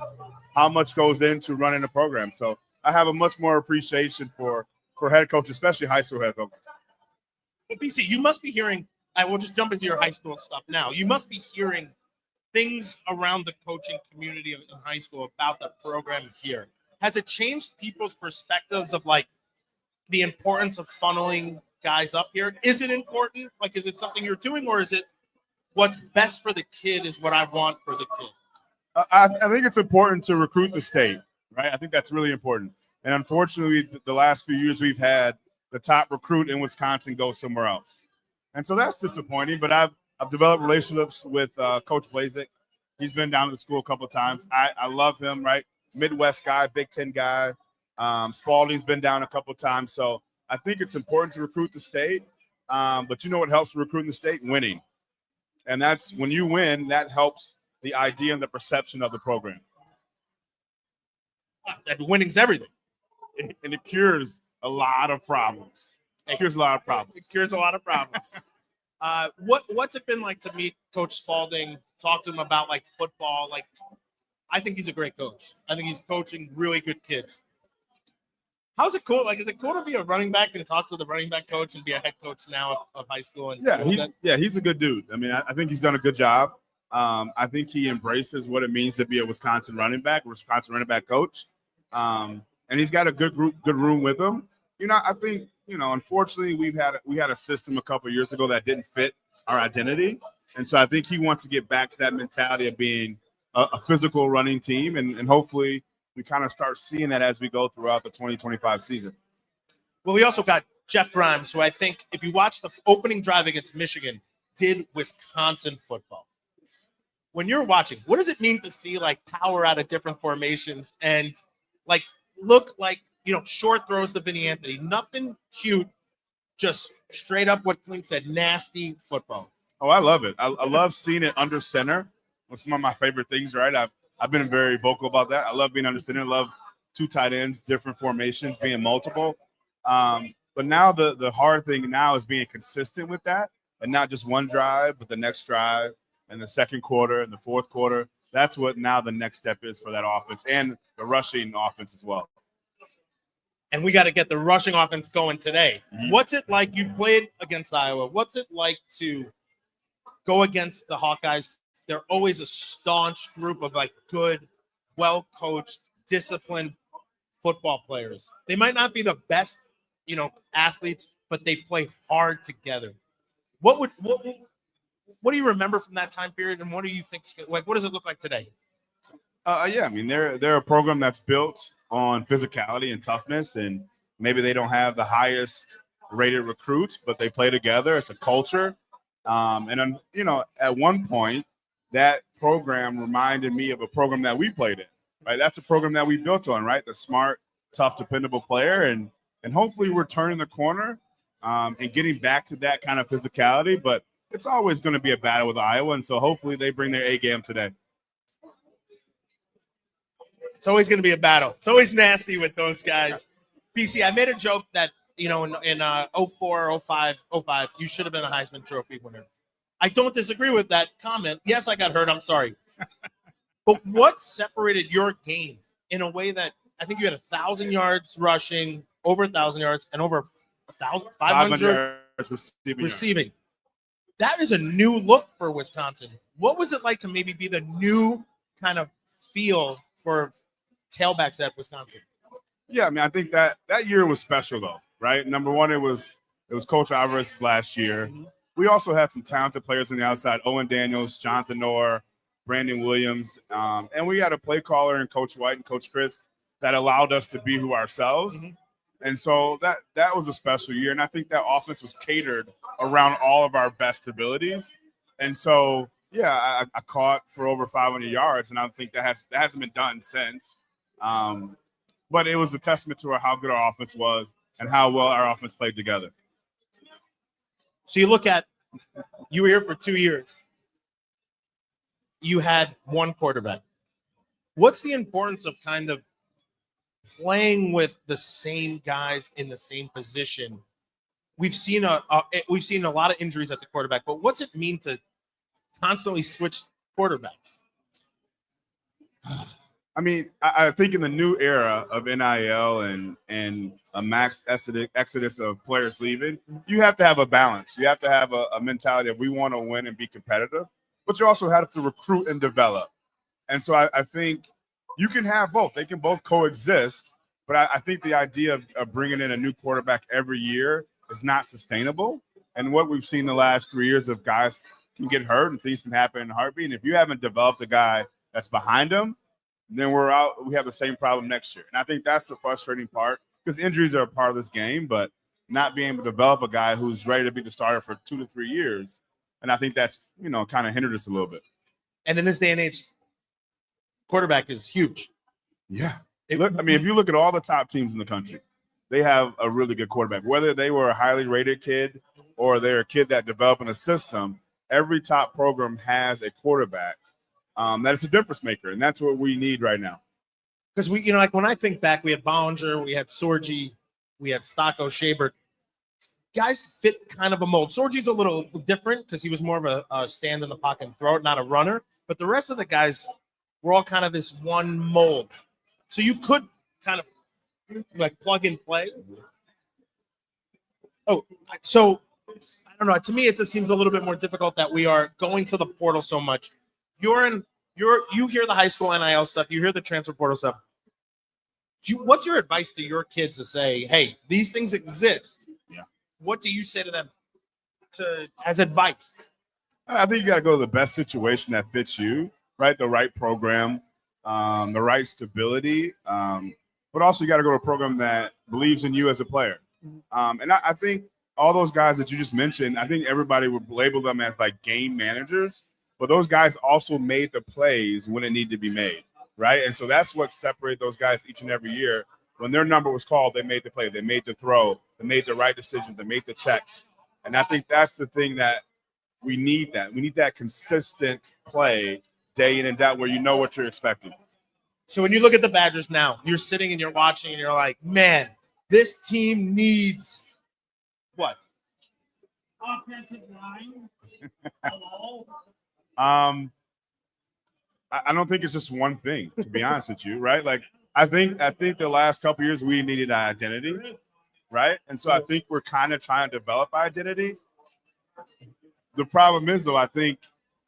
how much goes into running a program. So I have a much more appreciation for head coach, especially high school head coach. But BC, you must be hearing, I will just jump into your high school stuff now. You must be hearing things around the coaching community in high school about the program here. Has it changed people's perspectives of like the importance of funneling guys up here? Is it important? Like, is it something you're doing, or is it what's best for the kid is what I want for the kid? I think it's important to recruit the state, right? I think that's really important. And unfortunately, the last few years we've had the top recruit in Wisconsin go somewhere else. And so that's disappointing, but I've developed relationships with Coach Blazek. He's been down to the school a couple of times. I love him, right? Midwest guy, Big Ten guy. Spalding's been down a couple of times. So I think it's important to recruit the state. But you know what helps recruiting the state? Winning. And that's when you win, that helps the idea and the perception of the program. Winning's everything. And it cures a lot of problems. It cures a lot of problems. It cures a lot of problems. What's it been like to meet Coach Spalding, talk to him about like football? Like, I think he's a great coach. I think he's coaching really good kids. How's it cool? Like, is it cool to be a running back and talk to the running back coach and be a head coach now of high school? And he's a good dude. I mean, I think he's done a good job. I think he embraces what it means to be a Wisconsin running back coach. And he's got a good room with him. You know, I think, you know, unfortunately we had a system a couple of years ago that didn't fit our identity. And so I think he wants to get back to that mentality of being a physical running team. And hopefully we kind of start seeing that as we go throughout the 2025 season. Well, we also got Jeff Grimes, who I think, if you watch the opening drive against Michigan, did Wisconsin football. When you're watching, what does it mean to see like power out of different formations and like look like, short throws to Vinny Anthony, nothing cute, just straight up what Clint said, nasty football. Oh, I love it. I love seeing it under center. It's some of my favorite things, right? I've been very vocal about that. I love being under center. I love two tight ends, different formations, being multiple. But now the hard thing now is being consistent with that, and not just one drive, but the next drive and the second quarter and the fourth quarter. That's what now the next step is for that offense and the rushing offense as well. And we got to get the rushing offense going today. Mhm. What's it like? You've played against Iowa. What's it like to go against the Hawkeyes? They're always a staunch group of like good, well-coached, disciplined football players. They might not be the best, athletes, but they play hard together. What do you remember from that time period, and what do you think? Like, what does it look like today? Yeah, I mean, they're a program that's built on physicality and toughness, and maybe they don't have the highest rated recruits, but they play together. It's a culture. And at one point, that program reminded me of a program that we played in, right? That's a program that we built on, right? The smart, tough, dependable player. And hopefully we're turning the corner and getting back to that kind of physicality, but it's always going to be a battle with Iowa. And so hopefully they bring their A game today. It's always going to be a battle. It's always nasty with those guys. BC, I made a joke that, in 04, 05, you should have been a Heisman Trophy winner. I don't disagree with that comment. Yes, I got hurt. I'm sorry. But what separated your game in a way that I think you had 1,000 yards rushing, over 1,000 yards, and over 500 yards receiving? That is a new look for Wisconsin. What was it like to maybe be the new kind of feel for tailbacks at Wisconsin? Yeah, I mean, I think that year was special, though, right? Number one, it was Coach Alvarez's last year. Mm-hmm. We also had some talented players on the outside: Owen Daniels, Jonathan Noor, Brandon Williams, and we had a play caller in Coach White and Coach Chris that allowed us to be who ourselves. Mm-hmm. And so that was a special year, and I think that offense was catered around all of our best abilities. And so, yeah, I caught for over 500 yards, and I think that hasn't been done since. But it was a testament to how good our offense was and how well our offense played together. So you look at, you were here for 2 years. You had one quarterback. What's the importance of kind of playing with the same guys in the same position? We've seen a lot of injuries at the quarterback, but what's it mean to constantly switch quarterbacks? I mean, I think in the new era of NIL and a max exodus of players leaving, you have to have a balance. You have to have a mentality of we want to win and be competitive, but you also have to recruit and develop. And so I think you can have both. They can both coexist, but I think the idea of bringing in a new quarterback every year is not sustainable. And what we've seen the last 3 years of guys can get hurt and things can happen in a heartbeat. And if you haven't developed a guy that's behind them, then we're out. We have the same problem next year. And I think that's the frustrating part because injuries are a part of this game, but not being able to develop a guy who's ready to be the starter for 2 to 3 years. And I think that's, kind of hindered us a little bit. And in this day and age, quarterback is huge. Yeah. If you look at all the top teams in the country, they have a really good quarterback. Whether they were a highly rated kid or they're a kid that developed in a system, every top program has a quarterback that is a difference maker, and that's what we need right now. Because we, like when I think back, we had Bollinger, we had Sorgi, we had Stocko, Shabert. Guys fit kind of a mold. Sorgi's a little different because he was more of a stand in the pocket and throw it, not a runner. But the rest of the guys were all kind of this one mold. So you could kind of like plug and play. Oh, so I don't know. To me, it just seems a little bit more difficult that we are going to the portal so much. You hear the high school NIL stuff, you hear the transfer portal stuff. What's your advice to your kids to say, hey, these things exist? Yeah. What do you say to them as advice? I think you got to go to the best situation that fits you, right? The right program, the right stability, but also you got to go to a program that believes in you as a player. And I think all those guys that you just mentioned, I think everybody would label them as like game managers, but those guys also made the plays when it needed to be made, right? And so that's what separates those guys each and every year. When their number was called, they made the play, they made the throw, they made the right decision, they made the checks. And I think that's the thing that we need that consistent play day in and out where you know what you're expecting. So when you look at the Badgers now, you're sitting and you're watching and you're like, man, this team needs what? Offensive line. Hello. I don't think it's just one thing, to be honest with you, right? Like I think the last couple of years we needed an identity, right? And so I think we're kind of trying to develop identity. The problem is, though, I think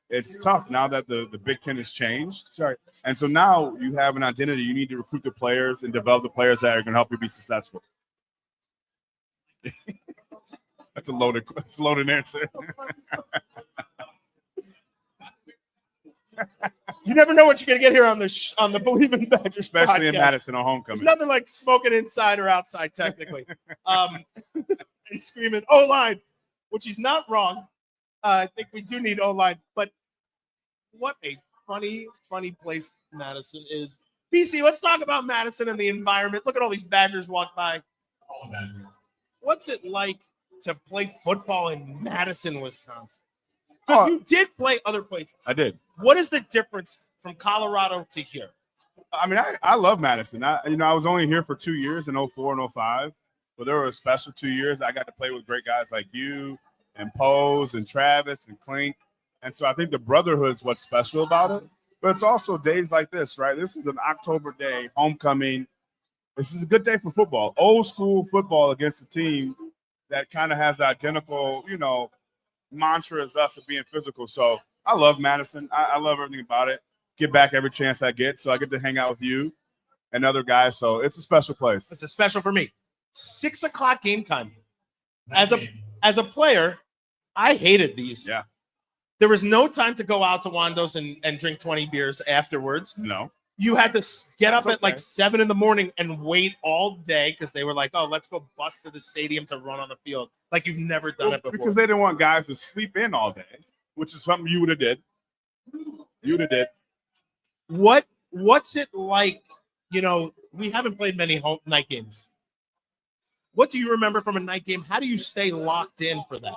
it's tough now that the Big Ten has changed. Sorry. And so now you have an identity. You need to recruit the players and develop the players that are going to help you be successful. That's a loaded answer. You never know what you're gonna get here on the Believe in Badgers, Especially podcast. in Madison on homecoming. There's nothing like smoking inside or outside, technically, and screaming O-line, which is not wrong. I think we do need O-line, but what a funny place Madison is. BC, let's talk about Madison and the environment. Look at all these Badgers walk by. What's it like to play football in Madison, Wisconsin? Oh, You did play other places. I did. What is the difference from Colorado to here? I mean, I love Madison. I was only here for 2 years in 04 and 05, but there were a special 2 years. I got to play with great guys like you and Pose and Travis and Clink. And so I think the brotherhood is what's special about it. But it's also days like this, right? This is an October day, homecoming. This is a good day for football. Old school football against a team that kind of has the identical, mantra as us of being physical. So I love Madison. I love everything about it. Get back every chance I get. So I get to hang out with you and other guys. So it's a special place. It's a special for me. 6 o'clock game time. As a player, I hated these. Yeah. There was no time to go out to Wando's and drink 20 beers afterwards. No. You had to get up That's at like 7 a.m. and wait all day because they were like, oh, let's go bus to the stadium to run on the field. Like you've never done it before. Because they didn't want guys to sleep in all day, which is something you would have did. You would have did. What's it like? We haven't played many night games. What do you remember from a night game? How do you stay locked in for that?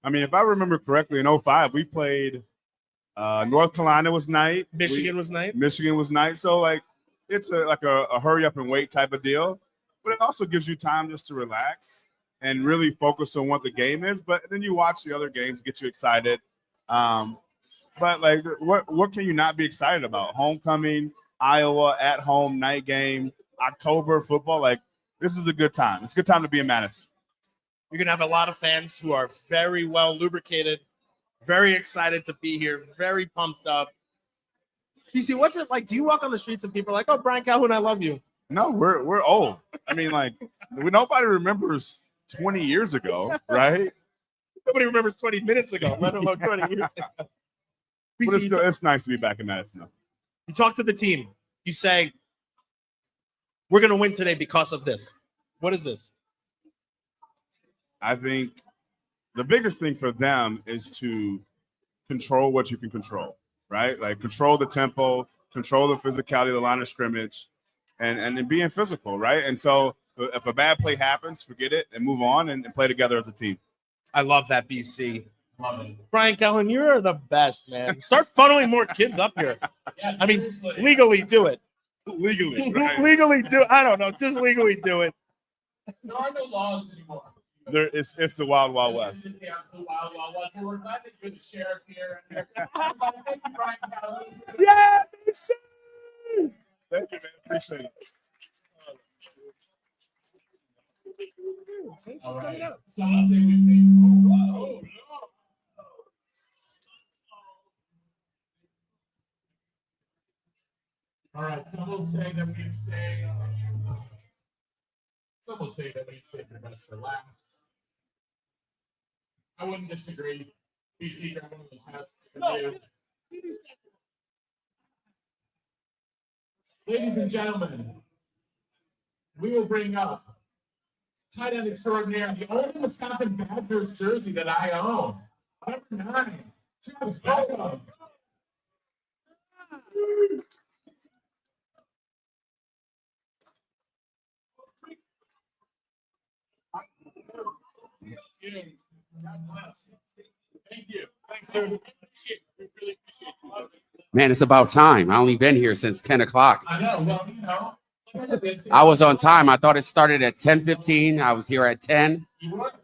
I mean, if I remember correctly, in 05, we played North Carolina was night. Michigan was night. Michigan was night. So, like, it's a hurry up and wait type of deal. But it also gives you time just to relax and really focus on what the game is. But then you watch the other games, get you excited. But, like, what can you not be excited about? Homecoming, Iowa, at home, night game, October football. Like, this is a good time. It's a good time to be in Madison. You're going to have a lot of fans who are very well lubricated, very excited to be here, very pumped up. BC, what's it like? Do you walk on the streets and people are like, oh, Brian Calhoun, I love you? No, we're old. I mean, like, nobody remembers 20 years ago, right? Nobody remembers 20 minutes ago, let alone 20 years ago. But BC, it's nice to be back in Madison, though. you talk to the team. You say, we're going to win today because of this. What is this? I think the biggest thing for them is to control what you can control, right? Like control the tempo, control the physicality of the line of scrimmage, and being physical, right? And so if a bad play happens, forget it and move on and play together as a team. I love that, BC. Brian Calhoun, you're the best, man. Start funneling more kids up here. I mean, legally do it. Legally, right? Legally do it. I don't know. Just legally do it. There are no laws anymore. It's the wild, wild west. Yeah, it's the wild, wild west. We're glad that you're the sheriff here. Thank you, Brian Calhoun. Yeah, BC. Thank you, man. Appreciate it. All right. Someone say we've seen. Oh, no. All right. Some will say that we've saved. Some will say that we've saved the best for last. I wouldn't disagree. BC got one of those hats. Ladies and gentlemen, we will bring up tight end extraordinaire, the only Wisconsin Badgers jersey that I own. Number 9, Travis Beckum. Thank you. Thanks, dude. We really appreciate you. Man, it's about time. I only been here since 10 o'clock. I know. Well, I was on time. I thought it started at 10:15. I was here at 10.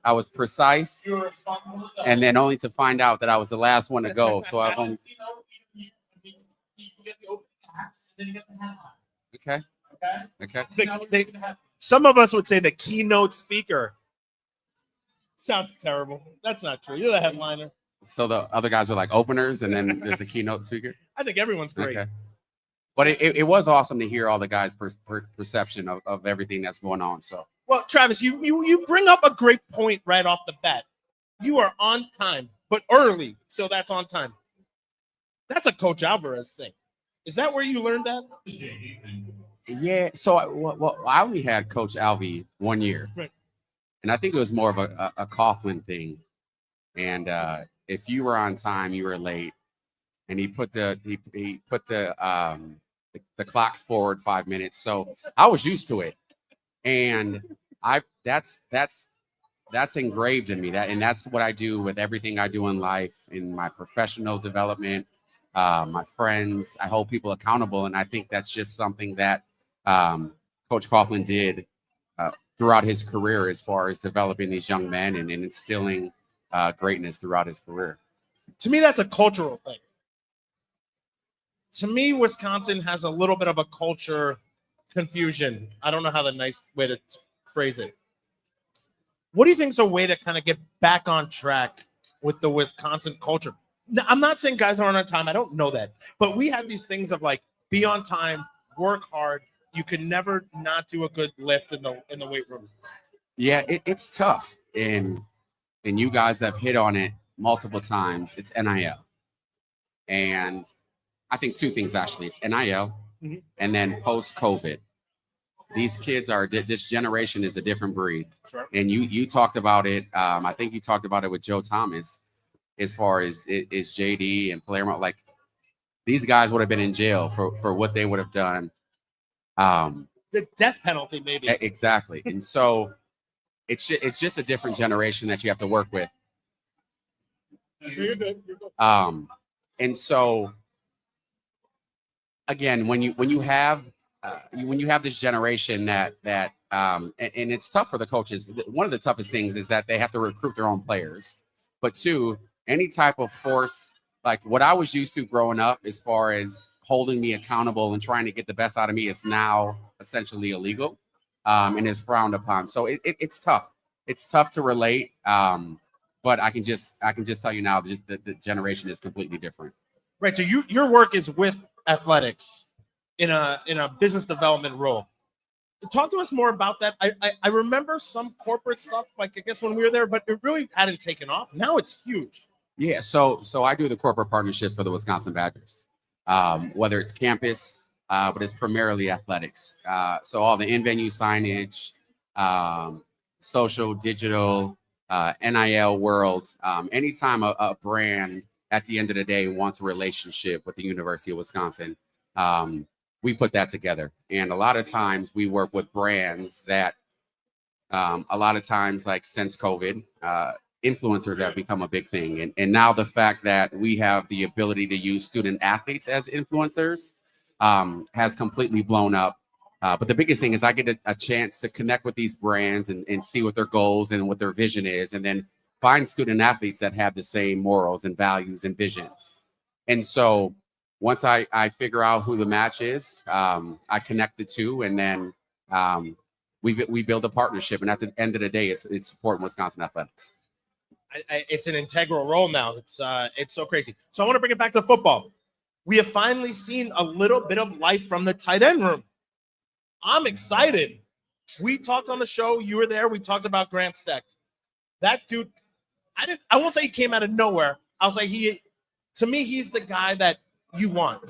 I was precise. You were responsible. And then only to find out that I was the last one to go. So I've only. You get the open hats, then you get the headline. Okay. Okay. Some of us would say the keynote speaker. Sounds terrible. That's not true. You're the headliner. So the other guys were like openers, and then there's the keynote speaker. I think everyone's great. Okay. But it was awesome to hear all the guys' perception of everything that's going on. So. Well, Travis, you bring up a great point right off the bat. You are on time, but early, so that's on time. That's a Coach Alvarez thing. Is that where you learned that? Yeah. So I only had Coach Alvey 1 year, Right. And I think it was more of a Coughlin thing. And if you were on time, you were late. And he put the clocks forward 5 minutes. So I was used to it, and that's engraved in me. And that's what I do with everything I do in life, in my professional development, my friends. I hold people accountable, and I think that's just something that Coach Coughlin did throughout his career, as far as developing these young men and instilling greatness throughout his career. To me, that's a cultural thing. To me, Wisconsin has a little bit of a culture confusion. I don't know how the nice way to phrase it. What do you think is a way to kind of get back on track with the Wisconsin culture? Now, I'm not saying guys aren't on time. I don't know that. But we have these things of like, be on time, work hard. You can never not do a good lift in the weight room. Yeah, it's tough. And you guys have hit on it multiple times. It's NIL. And I think two things, actually. It's NIL, and then post-COVID. These kids this generation is a different breed. Sure. And you talked about it. I think you talked about it with Joe Thomas, as far as is JD and Palermo. Like, these guys would have been in jail for what they would have done. The death penalty, maybe. Exactly. And so it's just a different generation that you have to work with. You're good. And so, again, when you have this generation that and it's tough for the coaches. One of the toughest things is that they have to recruit their own players. But two, any type of force, like what I was used to growing up, as far as holding me accountable and trying to get the best out of me, is now essentially illegal, and is frowned upon. So it's tough. It's tough to relate. But I can just tell you now, just the generation is completely different. Right. So your work is with athletics in a business development role. Talk to us more about that. I remember some corporate stuff, like I guess when we were there, but it really hadn't taken off. Now it's huge. Yeah. So I do the corporate partnership for the Wisconsin Badgers, whether it's campus, but it's primarily athletics. So all the in-venue signage, social, digital, NIL world. Anytime a brand at the end of the day wants a relationship with the University of Wisconsin, we put that together. And a lot of times we work with brands that a lot of times, like since COVID, influencers have become a big thing. And now the fact that we have the ability to use student athletes as influencers has completely blown up. But the biggest thing is I get a chance to connect with these brands and see what their goals and what their vision is, and then find student athletes that have the same morals and values and visions. And so once I figure out who the match is, I connect the two, and then we build a partnership. And at the end of the day, it's supporting Wisconsin athletics. It's an integral role now. It's so crazy. So I want to bring it back to football. We have finally seen a little bit of life from the tight end room. I'm excited. We talked on the show. You were there. We talked about Grant Steck. That dude, I won't say he came out of nowhere. I'll say to me, he's the guy that you want.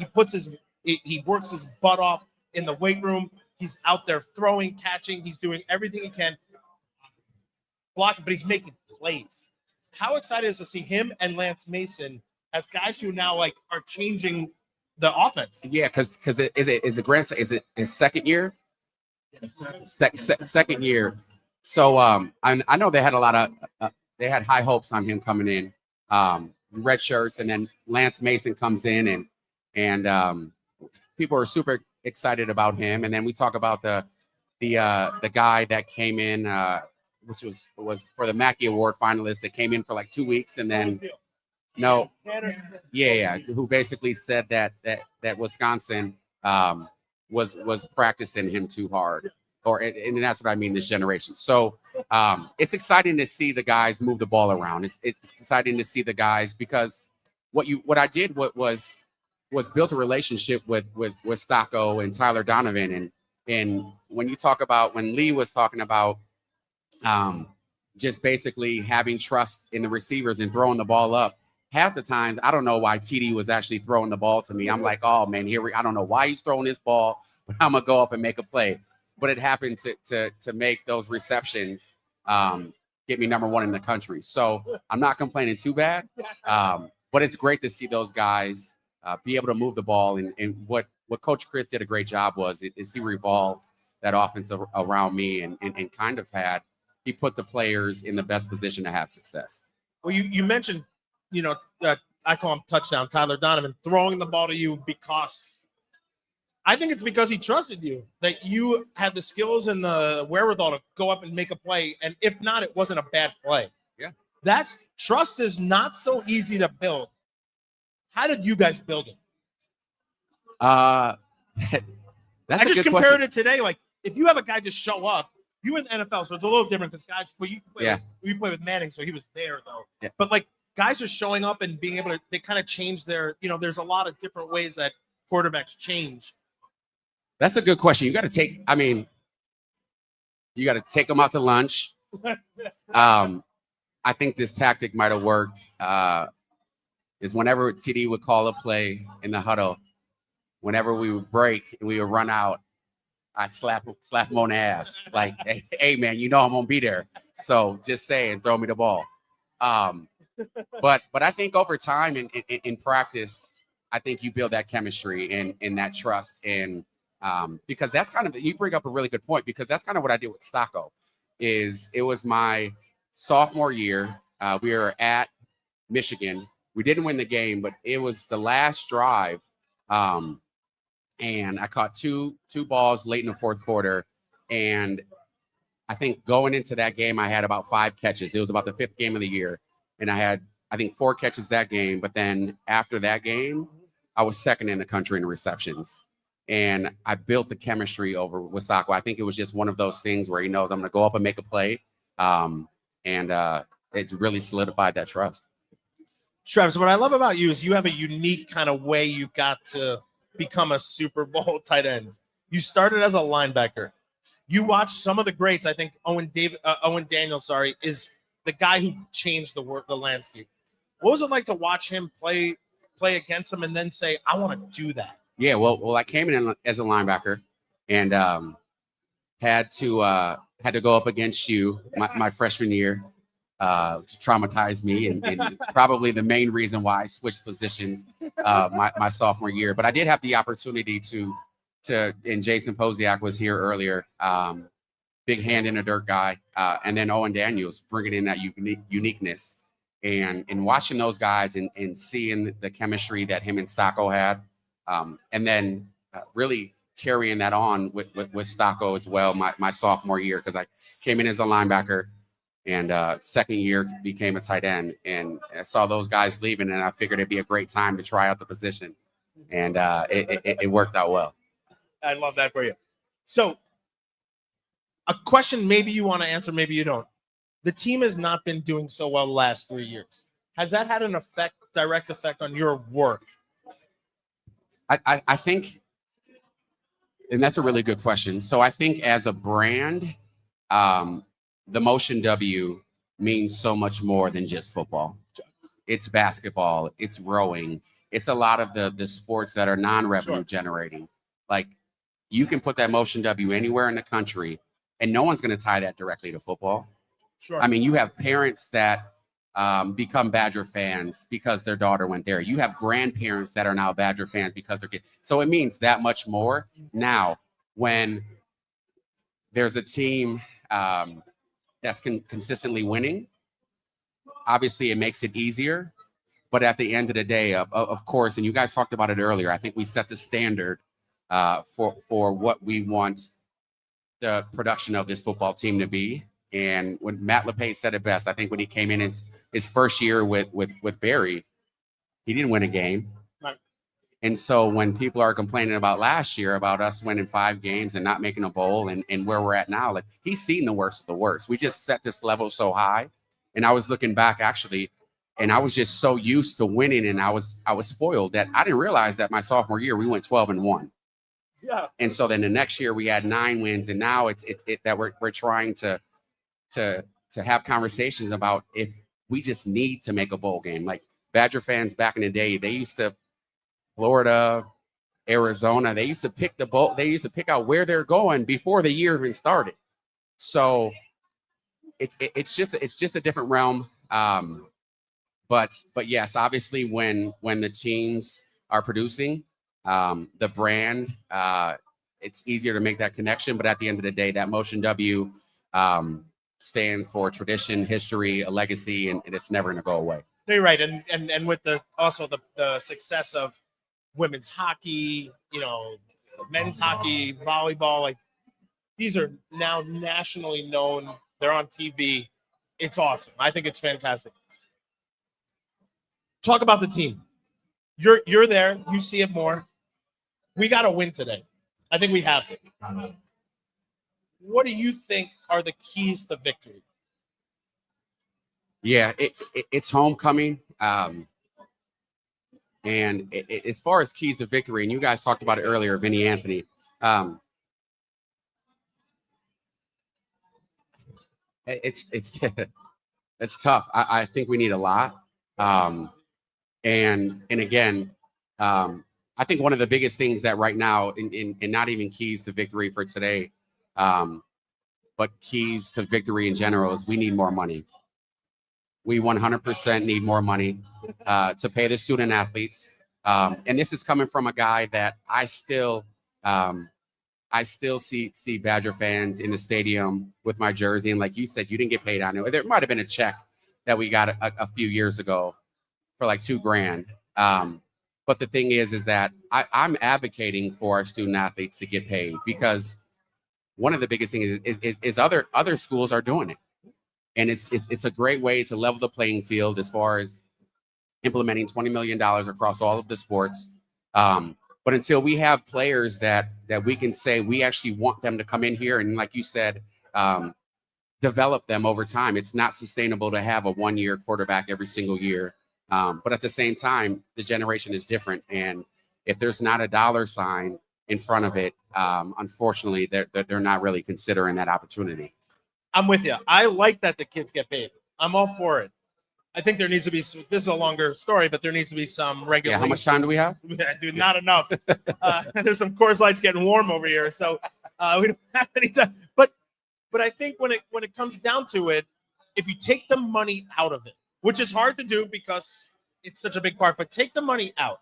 He works his butt off in the weight room. He's out there throwing, catching. He's doing everything he can. blocking, but he's making plays. How excited is to see him and Lance Mason as guys who now like are changing the offense? Yeah, because is it grandson? Is it his second year? Second year. So I know they had a lot of they had high hopes on him coming in, red shirts, and then Lance Mason comes in and people are super excited about him. And then we talk about the guy that came in, which was for the Mackey Award finalist that came in for like 2 weeks and then who basically said that Wisconsin was practicing him too hard. And that's what I mean, this generation. So it's exciting to see the guys move the ball around. It's exciting to see the guys because what I did was built a relationship with Stocko and Tyler Donovan. And when you talk about, when Lee was talking about just basically having trust in the receivers and throwing the ball up, half the times, I don't know why TD was actually throwing the ball to me. I'm like, oh man, I don't know why he's throwing this ball, but I'm gonna go up and make a play. But it happened to make those receptions get me #1 in the country. So I'm not complaining too bad. But it's great to see those guys be able to move the ball. And what Coach Chris did a great job is he revolved that offense around me and kind of he put the players in the best position to have success. Well, you mentioned, I call him touchdown, Tyler Donovan, throwing the ball to you because I think it's because he trusted you, that you had the skills and the wherewithal to go up and make a play. And if not, it wasn't a bad play. Yeah. Trust is not so easy to build. How did you guys build it? That's I just compared it today. Like, if you have a guy just show up, you in the NFL, so it's a little different because guys, you play with Manning, so he was there though. Yeah. But like guys are showing up and being able to, they kind of change their, there's a lot of different ways that quarterbacks change. That's a good question. You got to take them out to lunch. I think this tactic might have worked. Is whenever TD would call a play in the huddle, whenever we would break and we would run out, I'd slap him on the ass. Like, hey man, I'm gonna be there. So just say and throw me the ball. But I think over time in practice, I think you build that chemistry and that trust. And because that's kind of, you bring up a really good point, because that's kind of what I did with Stocko. It was my sophomore year. We were at Michigan. We didn't win the game, but it was the last drive. And I caught two balls late in the fourth quarter. And I think going into that game, I had about 5 catches. It was about the 5th game of the year. And I had, I think, 4 catches that game. But then after that game, I was second in the country in receptions. And I built the chemistry over with Stocko. I think it was just one of those things where he knows I'm going to go up and make a play. And it's really solidified that trust. Travis, what I love about you is you have a unique kind of way you got to become a Super Bowl tight end. You started as a linebacker. You watch some of the greats. I think Owen Daniels, is the guy who changed the landscape. What was it like to watch him play against him and then say, I want to do that? Yeah, well, I came in as a linebacker and had to go up against you my freshman year, which traumatized me and probably the main reason why I switched positions my sophomore year. But I did have the opportunity to and Jason Posiak was here earlier, big hand in the dirt guy, and then Owen Daniels bringing in that uniqueness and watching those guys and seeing the chemistry that him and Stocko had. And then really carrying that on with Stocko as well, my sophomore year, because I came in as a linebacker and second year became a tight end. And I saw those guys leaving, and I figured it'd be a great time to try out the position. And it worked out well. I love that for you. So a question maybe you want to answer, maybe you don't. The team has not been doing so well the last 3 years. Has that had an direct effect on your work? I think, and that's a really good question. So I think as a brand, the Motion W means so much more than just football. It's basketball, it's rowing, it's a lot of the sports that are non-revenue generating. Like, you can put that Motion W anywhere in the country and no one's going to tie that directly to football. Sure. I mean, you have parents that become Badger fans because their daughter went there. You have grandparents that are now Badger fans because their kids. So it means that much more. Now, when there's a team that's consistently winning, obviously it makes it easier. But at the end of the day, of course, and you guys talked about it earlier, I think we set the standard for what we want the production of this football team to be. And when Matt LePay said it best, I think when he came in his first year with Barry, he didn't win a game. Right. And so when people are complaining about last year, about us winning 5 games and not making a bowl and where we're at now, like, he's seen the worst of the worst. We just set this level so high. And I was looking back actually, and I was just so used to winning, and I was spoiled that I didn't realize that my sophomore year we went 12-1. Yeah. And so then the next year we had 9 wins, and now it's that we're trying to have conversations about if we just need to make a bowl game. Like Badger fans back in the day, they used to Florida, Arizona, they used to pick the bowl, they used to pick out where they're going before the year even started. So it's just a different realm. But yes, obviously when the teams are producing, the brand, it's easier to make that connection. But at the end of the day, that Motion W stands for tradition, history, a legacy, and it's never going to go away. You're right, and with the success of women's hockey, men's hockey, volleyball, like these are now nationally known. They're on TV. It's awesome. I think it's fantastic. Talk about the team. You're there. You see it more. We got to win today. I think we have to. What do you think are the keys to victory? Yeah, it's homecoming. And as far as keys to victory, and you guys talked about it earlier, Vinny Anthony. It's it's tough. I think we need a lot. And again, I think one of the biggest things that right now, in not even keys to victory for today, but keys to victory in general, is we need more money. We 100% need more money to pay the student athletes. And this is coming from a guy that I still see Badger fans in the stadium with my jersey. And like you said, you didn't get paid on it. There might have been a check that we got a few years ago for like $2,000. But the thing is that I'm advocating for our student athletes to get paid, because one of the biggest things is other schools are doing it. And it's a great way to level the playing field as far as implementing $20 million across all of the sports. But until we have players that we can say we actually want them to come in here and, like you said, develop them over time, it's not sustainable to have a one-year quarterback every single year. But at the same time, the generation is different. And if there's not a dollar sign in front of it, unfortunately, they're not really considering that opportunity. I'm with you. I like that the kids get paid. I'm all for it. I think there needs to be, this is a longer story, but there needs to be some regular. Yeah, how much time do we have? Dude, not enough. There's some Coors Lights getting warm over here, so we don't have any time. But I think when it comes down to it, if you take the money out of it, which is hard to do because it's such a big part, but take the money out.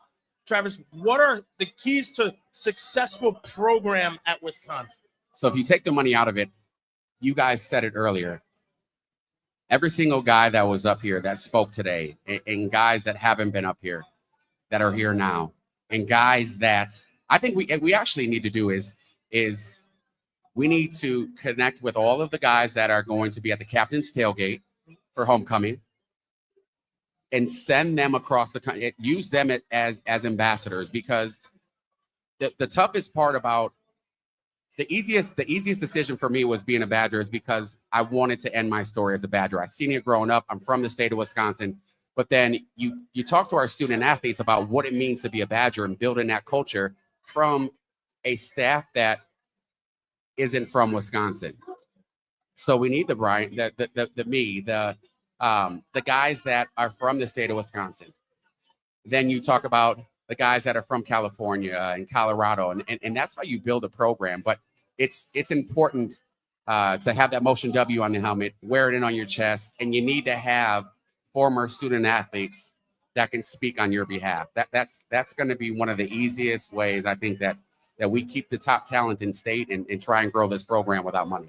Travis, what are the keys to successful program at Wisconsin? So if you take the money out of it, you guys said it earlier. Every single guy that was up here that spoke today, and guys that haven't been up here, that are here now, and guys that I think we actually need to do is we need to connect with all of the guys that are going to be at the captain's tailgate for homecoming, and send them across the country, use them as ambassadors, because the toughest part about the easiest decision for me was being a Badger is because I wanted to end my story as a Badger. I've seen it growing up. I'm from the state of Wisconsin. But then you talk to our student athletes about what it means to be a Badger and building that culture from a staff that isn't from Wisconsin. So we need the guys that are from the state of Wisconsin. Then you talk about the guys that are from California and Colorado, and that's how you build a program. But it's important to have that motion W on the helmet, wear it in on your chest, and you need to have former student athletes that can speak on your behalf. That's going to be one of the easiest ways, I think, that we keep the top talent in state and try and grow this program without money.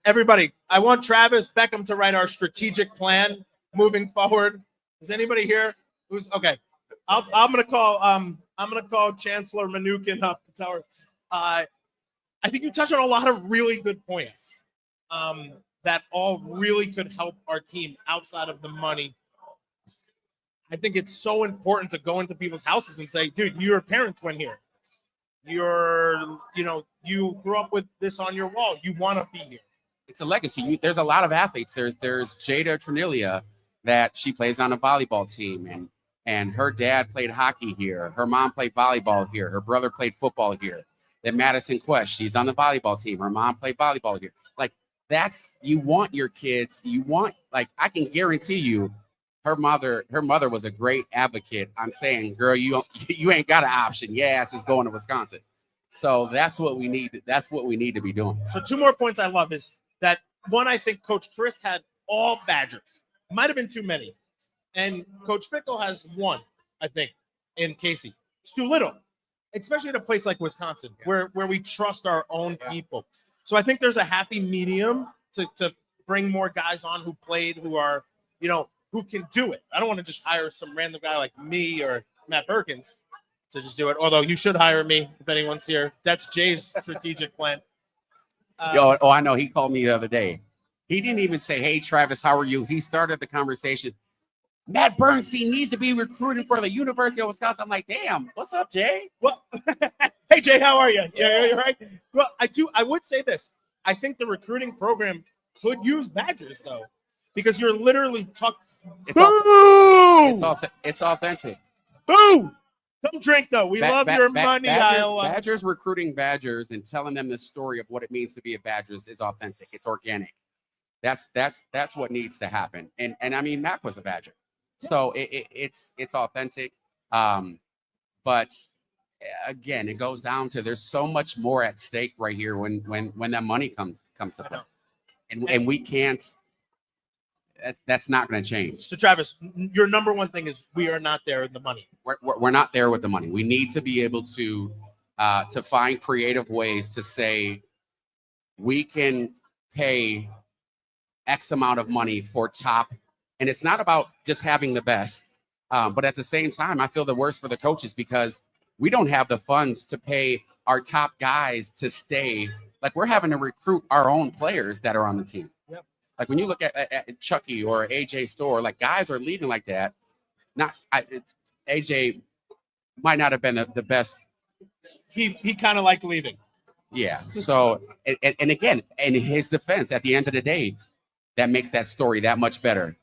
Everybody, I want Travis Beckum to write our strategic plan moving forward. Is anybody here who's okay? I'm gonna call Chancellor Manukin up the tower. I think you touched on a lot of really good points that all really could help our team outside of the money. I think it's so important to go into people's houses and say, dude, your parents went here. You grew up with this on your wall. You want to be here. It's a legacy. There's a lot of athletes. There's Jada Trinilia that she plays on a volleyball team, and her dad played hockey here. Her mom played volleyball here. Her brother played football here. Then Madison Quest, she's on the volleyball team. Her mom played volleyball here. Like, you want your kids. I can guarantee you, her mother was a great advocate on saying, girl, you ain't got an option. Your ass is going to Wisconsin. So that's what we need. That's what we need to be doing. So 2 more points I love is that one, I think Coach Chris had all Badgers. Might have been too many. And Coach Fickle has 1, I think, in Casey. It's too little, especially at a place like Wisconsin, where we trust our own people. So I think there's a happy medium to bring more guys on who played, who are, who can do it. I don't want to just hire some random guy like me or Matt Perkins to just do it. Although you should hire me if anyone's here. That's Jay's strategic plan. I know. He called me the other day. He didn't even say, hey, Travis, how are you? He started the conversation. Matt Bernstein needs to be recruiting for the University of Wisconsin. I'm like, damn, what's up, Jay? Well, hey, Jay, how are you? Yeah, you're right. Well, I would say this. I think the recruiting program could use Badgers, though, because you're literally talking. It's authentic. Boo! Come drink, though. We love your money, Iowa. Badgers recruiting Badgers and telling them the story of what it means to be a Badgers is authentic. It's organic. That's what needs to happen. And I mean, Mac was a Badger, so it's authentic. But again, it goes down to there's so much more at stake right here when that money comes to play, and we can't. That's not going to change. So, Travis, your number one thing is we are not there in the money. We're not there with the money. We need to be able to find creative ways to say we can pay X amount of money for top, and it's not about just having the best. But at the same time, I feel the worst for the coaches because we don't have the funds to pay our top guys to stay. Like, we're having to recruit our own players that are on the team. Yep. Like when you look at Chucky or AJ Store, like guys are leaving like that. AJ might not have been the best. He kind of liked leaving. Yeah. So and again, in his defense, at the end of the day, that makes that story that much better.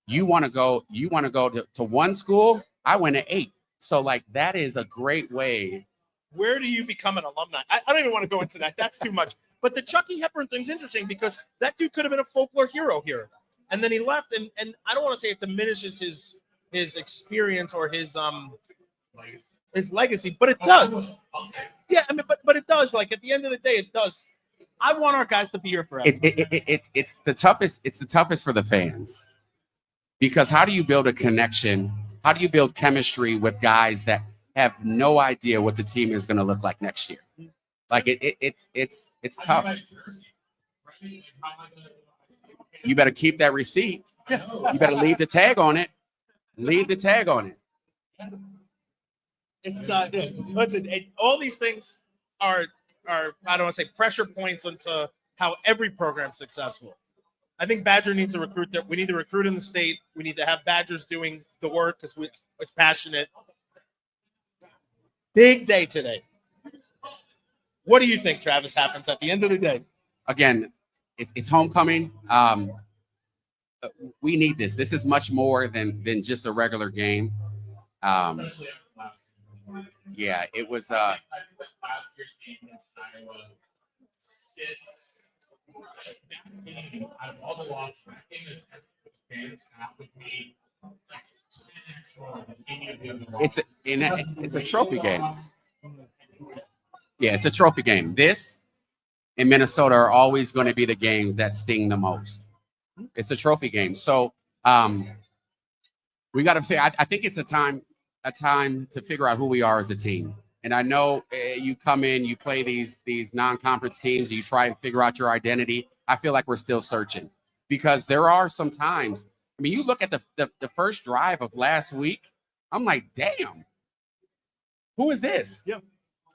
You want to go to one school. I went to 8. So like that is a great way. Where do you become an alumni? I don't even want to go into that. That's too much. But the Chucky Hepburn thing's interesting because that dude could have been a folklore hero here. And then he left, and I don't want to say it diminishes his experience or his legacy, but it does. Yeah, I mean, but it does. Like at the end of the day, it does. I want our guys to be here forever. It's the toughest. It's the toughest for the fans because how do you build a connection? How do you build chemistry with guys that have no idea what the team is going to look like next year? Like it's tough. You better keep that receipt. You better leave the tag on it. Leave the tag on it. It's listen. All these things are I don't want to say pressure points into how every program's successful. I think Badger needs to recruit. We need to recruit in the state. We need to have Badgers doing the work because it's passionate. Big day today. What do you think, Travis, happens at the end of the day? Again, it's homecoming. We need this. This is much more than just a regular game. Yeah, it was. Last year's game against Iowa sits out of all the losses. That game is fans sat with me. It's a trophy game. Yeah, it's a trophy game. This in Minnesota are always going to be the games that sting the most. It's a trophy game. So we got to. I think it's a time to figure out who we are as a team. And I know you come in, you play these non-conference teams, you try and figure out your identity. I feel like we're still searching because there are some times. I mean, you look at the first drive of last week. I'm like, damn, who is this? Yeah,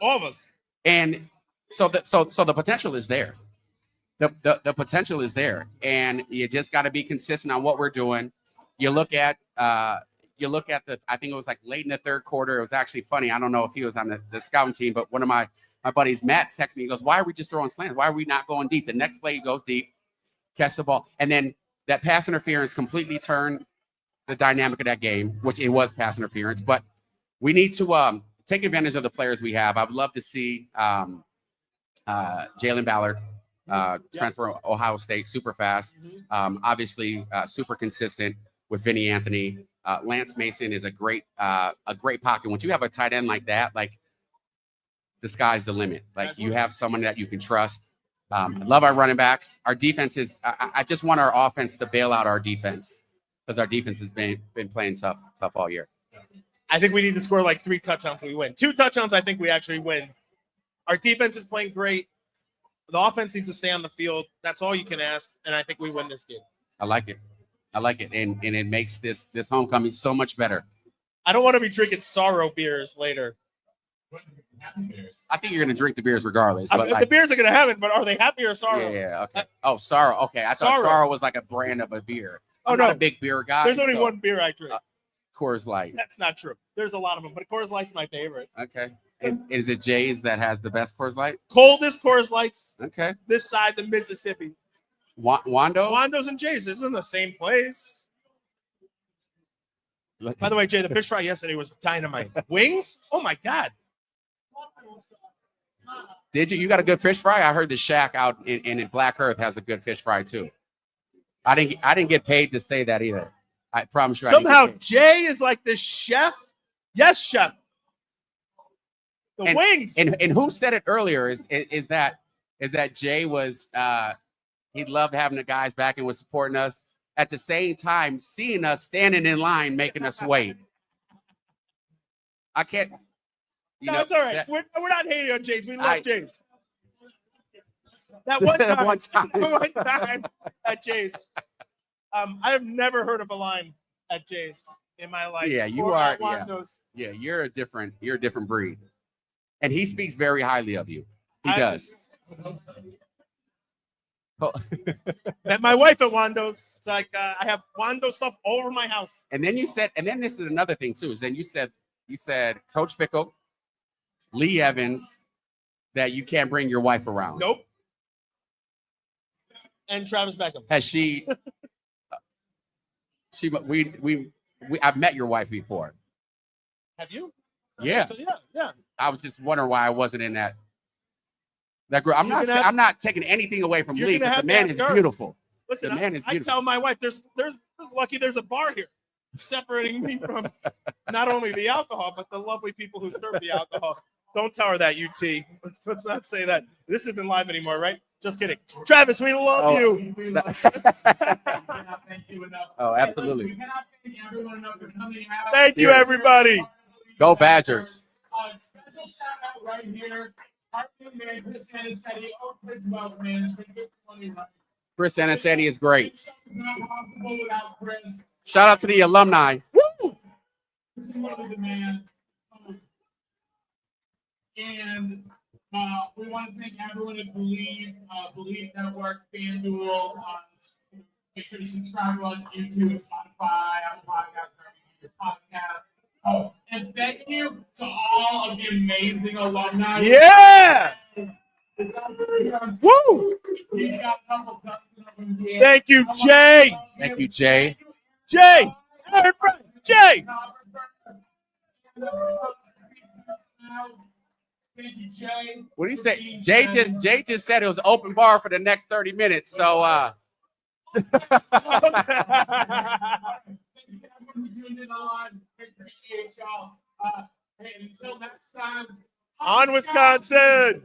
all of us. And so the potential is there. The potential is there, and you just got to be consistent on what we're doing. You look at I think it was like late in the third quarter. It was actually funny. I don't know if he was on the scouting team, but one of my buddies, Matt, texted me. He goes, "Why are we just throwing slants? Why are we not going deep?" The next play, he goes deep, catch the ball, and then that pass interference completely turned the dynamic of that game, which it was pass interference. But we need to take advantage of the players we have. I would love to see Jalen Ballard transfer to Ohio State super fast. Obviously, super consistent with Vinny Anthony. Lance Mason is a great pocket. Once you have a tight end like that, like the sky's the limit. Like you have someone that you can trust. I love our running backs. Our defense is. I just want our offense to bail out our defense because our defense has been playing tough all year. I think we need to score like 3 touchdowns. We win 2 touchdowns. I think we actually win. Our defense is playing great. The offense needs to stay on the field. That's all you can ask, and I think we win this game. I like it, and it makes this homecoming so much better. I don't want to be drinking sorrow beers later. I think you're going to drink the beers regardless. But the beers are going to have it, but are they happy or sorrow? Yeah, okay. Oh, sorrow. Okay, I thought sorrow was like a brand of a beer. I'm not a big beer guy. There's only one beer I drink. Coors Light. That's not true. There's a lot of them, but Coors Light's my favorite. Okay. And is it Jay's that has the best Coors Light? Coldest Coors Lights. Okay. This side the Mississippi. Wando's and Jay's. It's in the same place. By the way, Jay, the fish fry yesterday was dynamite. Wings? Oh my God. Did you? You got a good fish fry? I heard the Shack out in Black Earth has a good fish fry too. I didn't get paid to say that either. I promise you. Somehow Jay is like the chef. Yes, chef. The wings. And who said it earlier is that Jay was he loved having the guys back and was supporting us at the same time seeing us standing in line making us wait. I can't. No, it's all right. We're not hating on Jay's. We love Jay's. That one time at Jay's. I have never heard of a line at Jay's in my life. Yeah, you are. Yeah, you're a different breed. And he speaks very highly of you. He does. Met my wife at Wando's. It's like I have Wando stuff all over my house. And then this is another thing too. Is then you said Coach Fickle, Lee Evans, that you can't bring your wife around. Nope. And Travis Beckum. Has she? I've met your wife before. Have you? Yeah. So, yeah. I was just wondering why I wasn't in that group. I'm not taking anything away from Lee because the man is beautiful. Listen, the man is beautiful. I tell my wife there's lucky there's a bar here separating me from not only the alcohol, but the lovely people who serve the alcohol. Don't tell her that, UT. Let's not say that. This isn't live anymore, right? Just kidding. Travis, we love you. Oh, absolutely. Thank you, everybody. Go Badgers. Special shout out right here. Our new man, Chris Anasetti, Oak Wealth Management. Chris Anasetti is great. Not possible without Chris. Shout out to the alumni. Woo! This is the man. And we want to thank everyone at Believe Network, FanDuel. Make sure you subscribe on YouTube, Spotify, Apple Podcasts, wherever you get your podcasts. Oh, and thank you to all of the amazing alumni. Yeah! Woo! Thank you, Jay. Thank you, Jay. Jay! Jay! Thank you, Jay. What do you say? Jay just said it was open bar for the next 30 minutes. So Appreciate y'all. And until next time, on Wisconsin.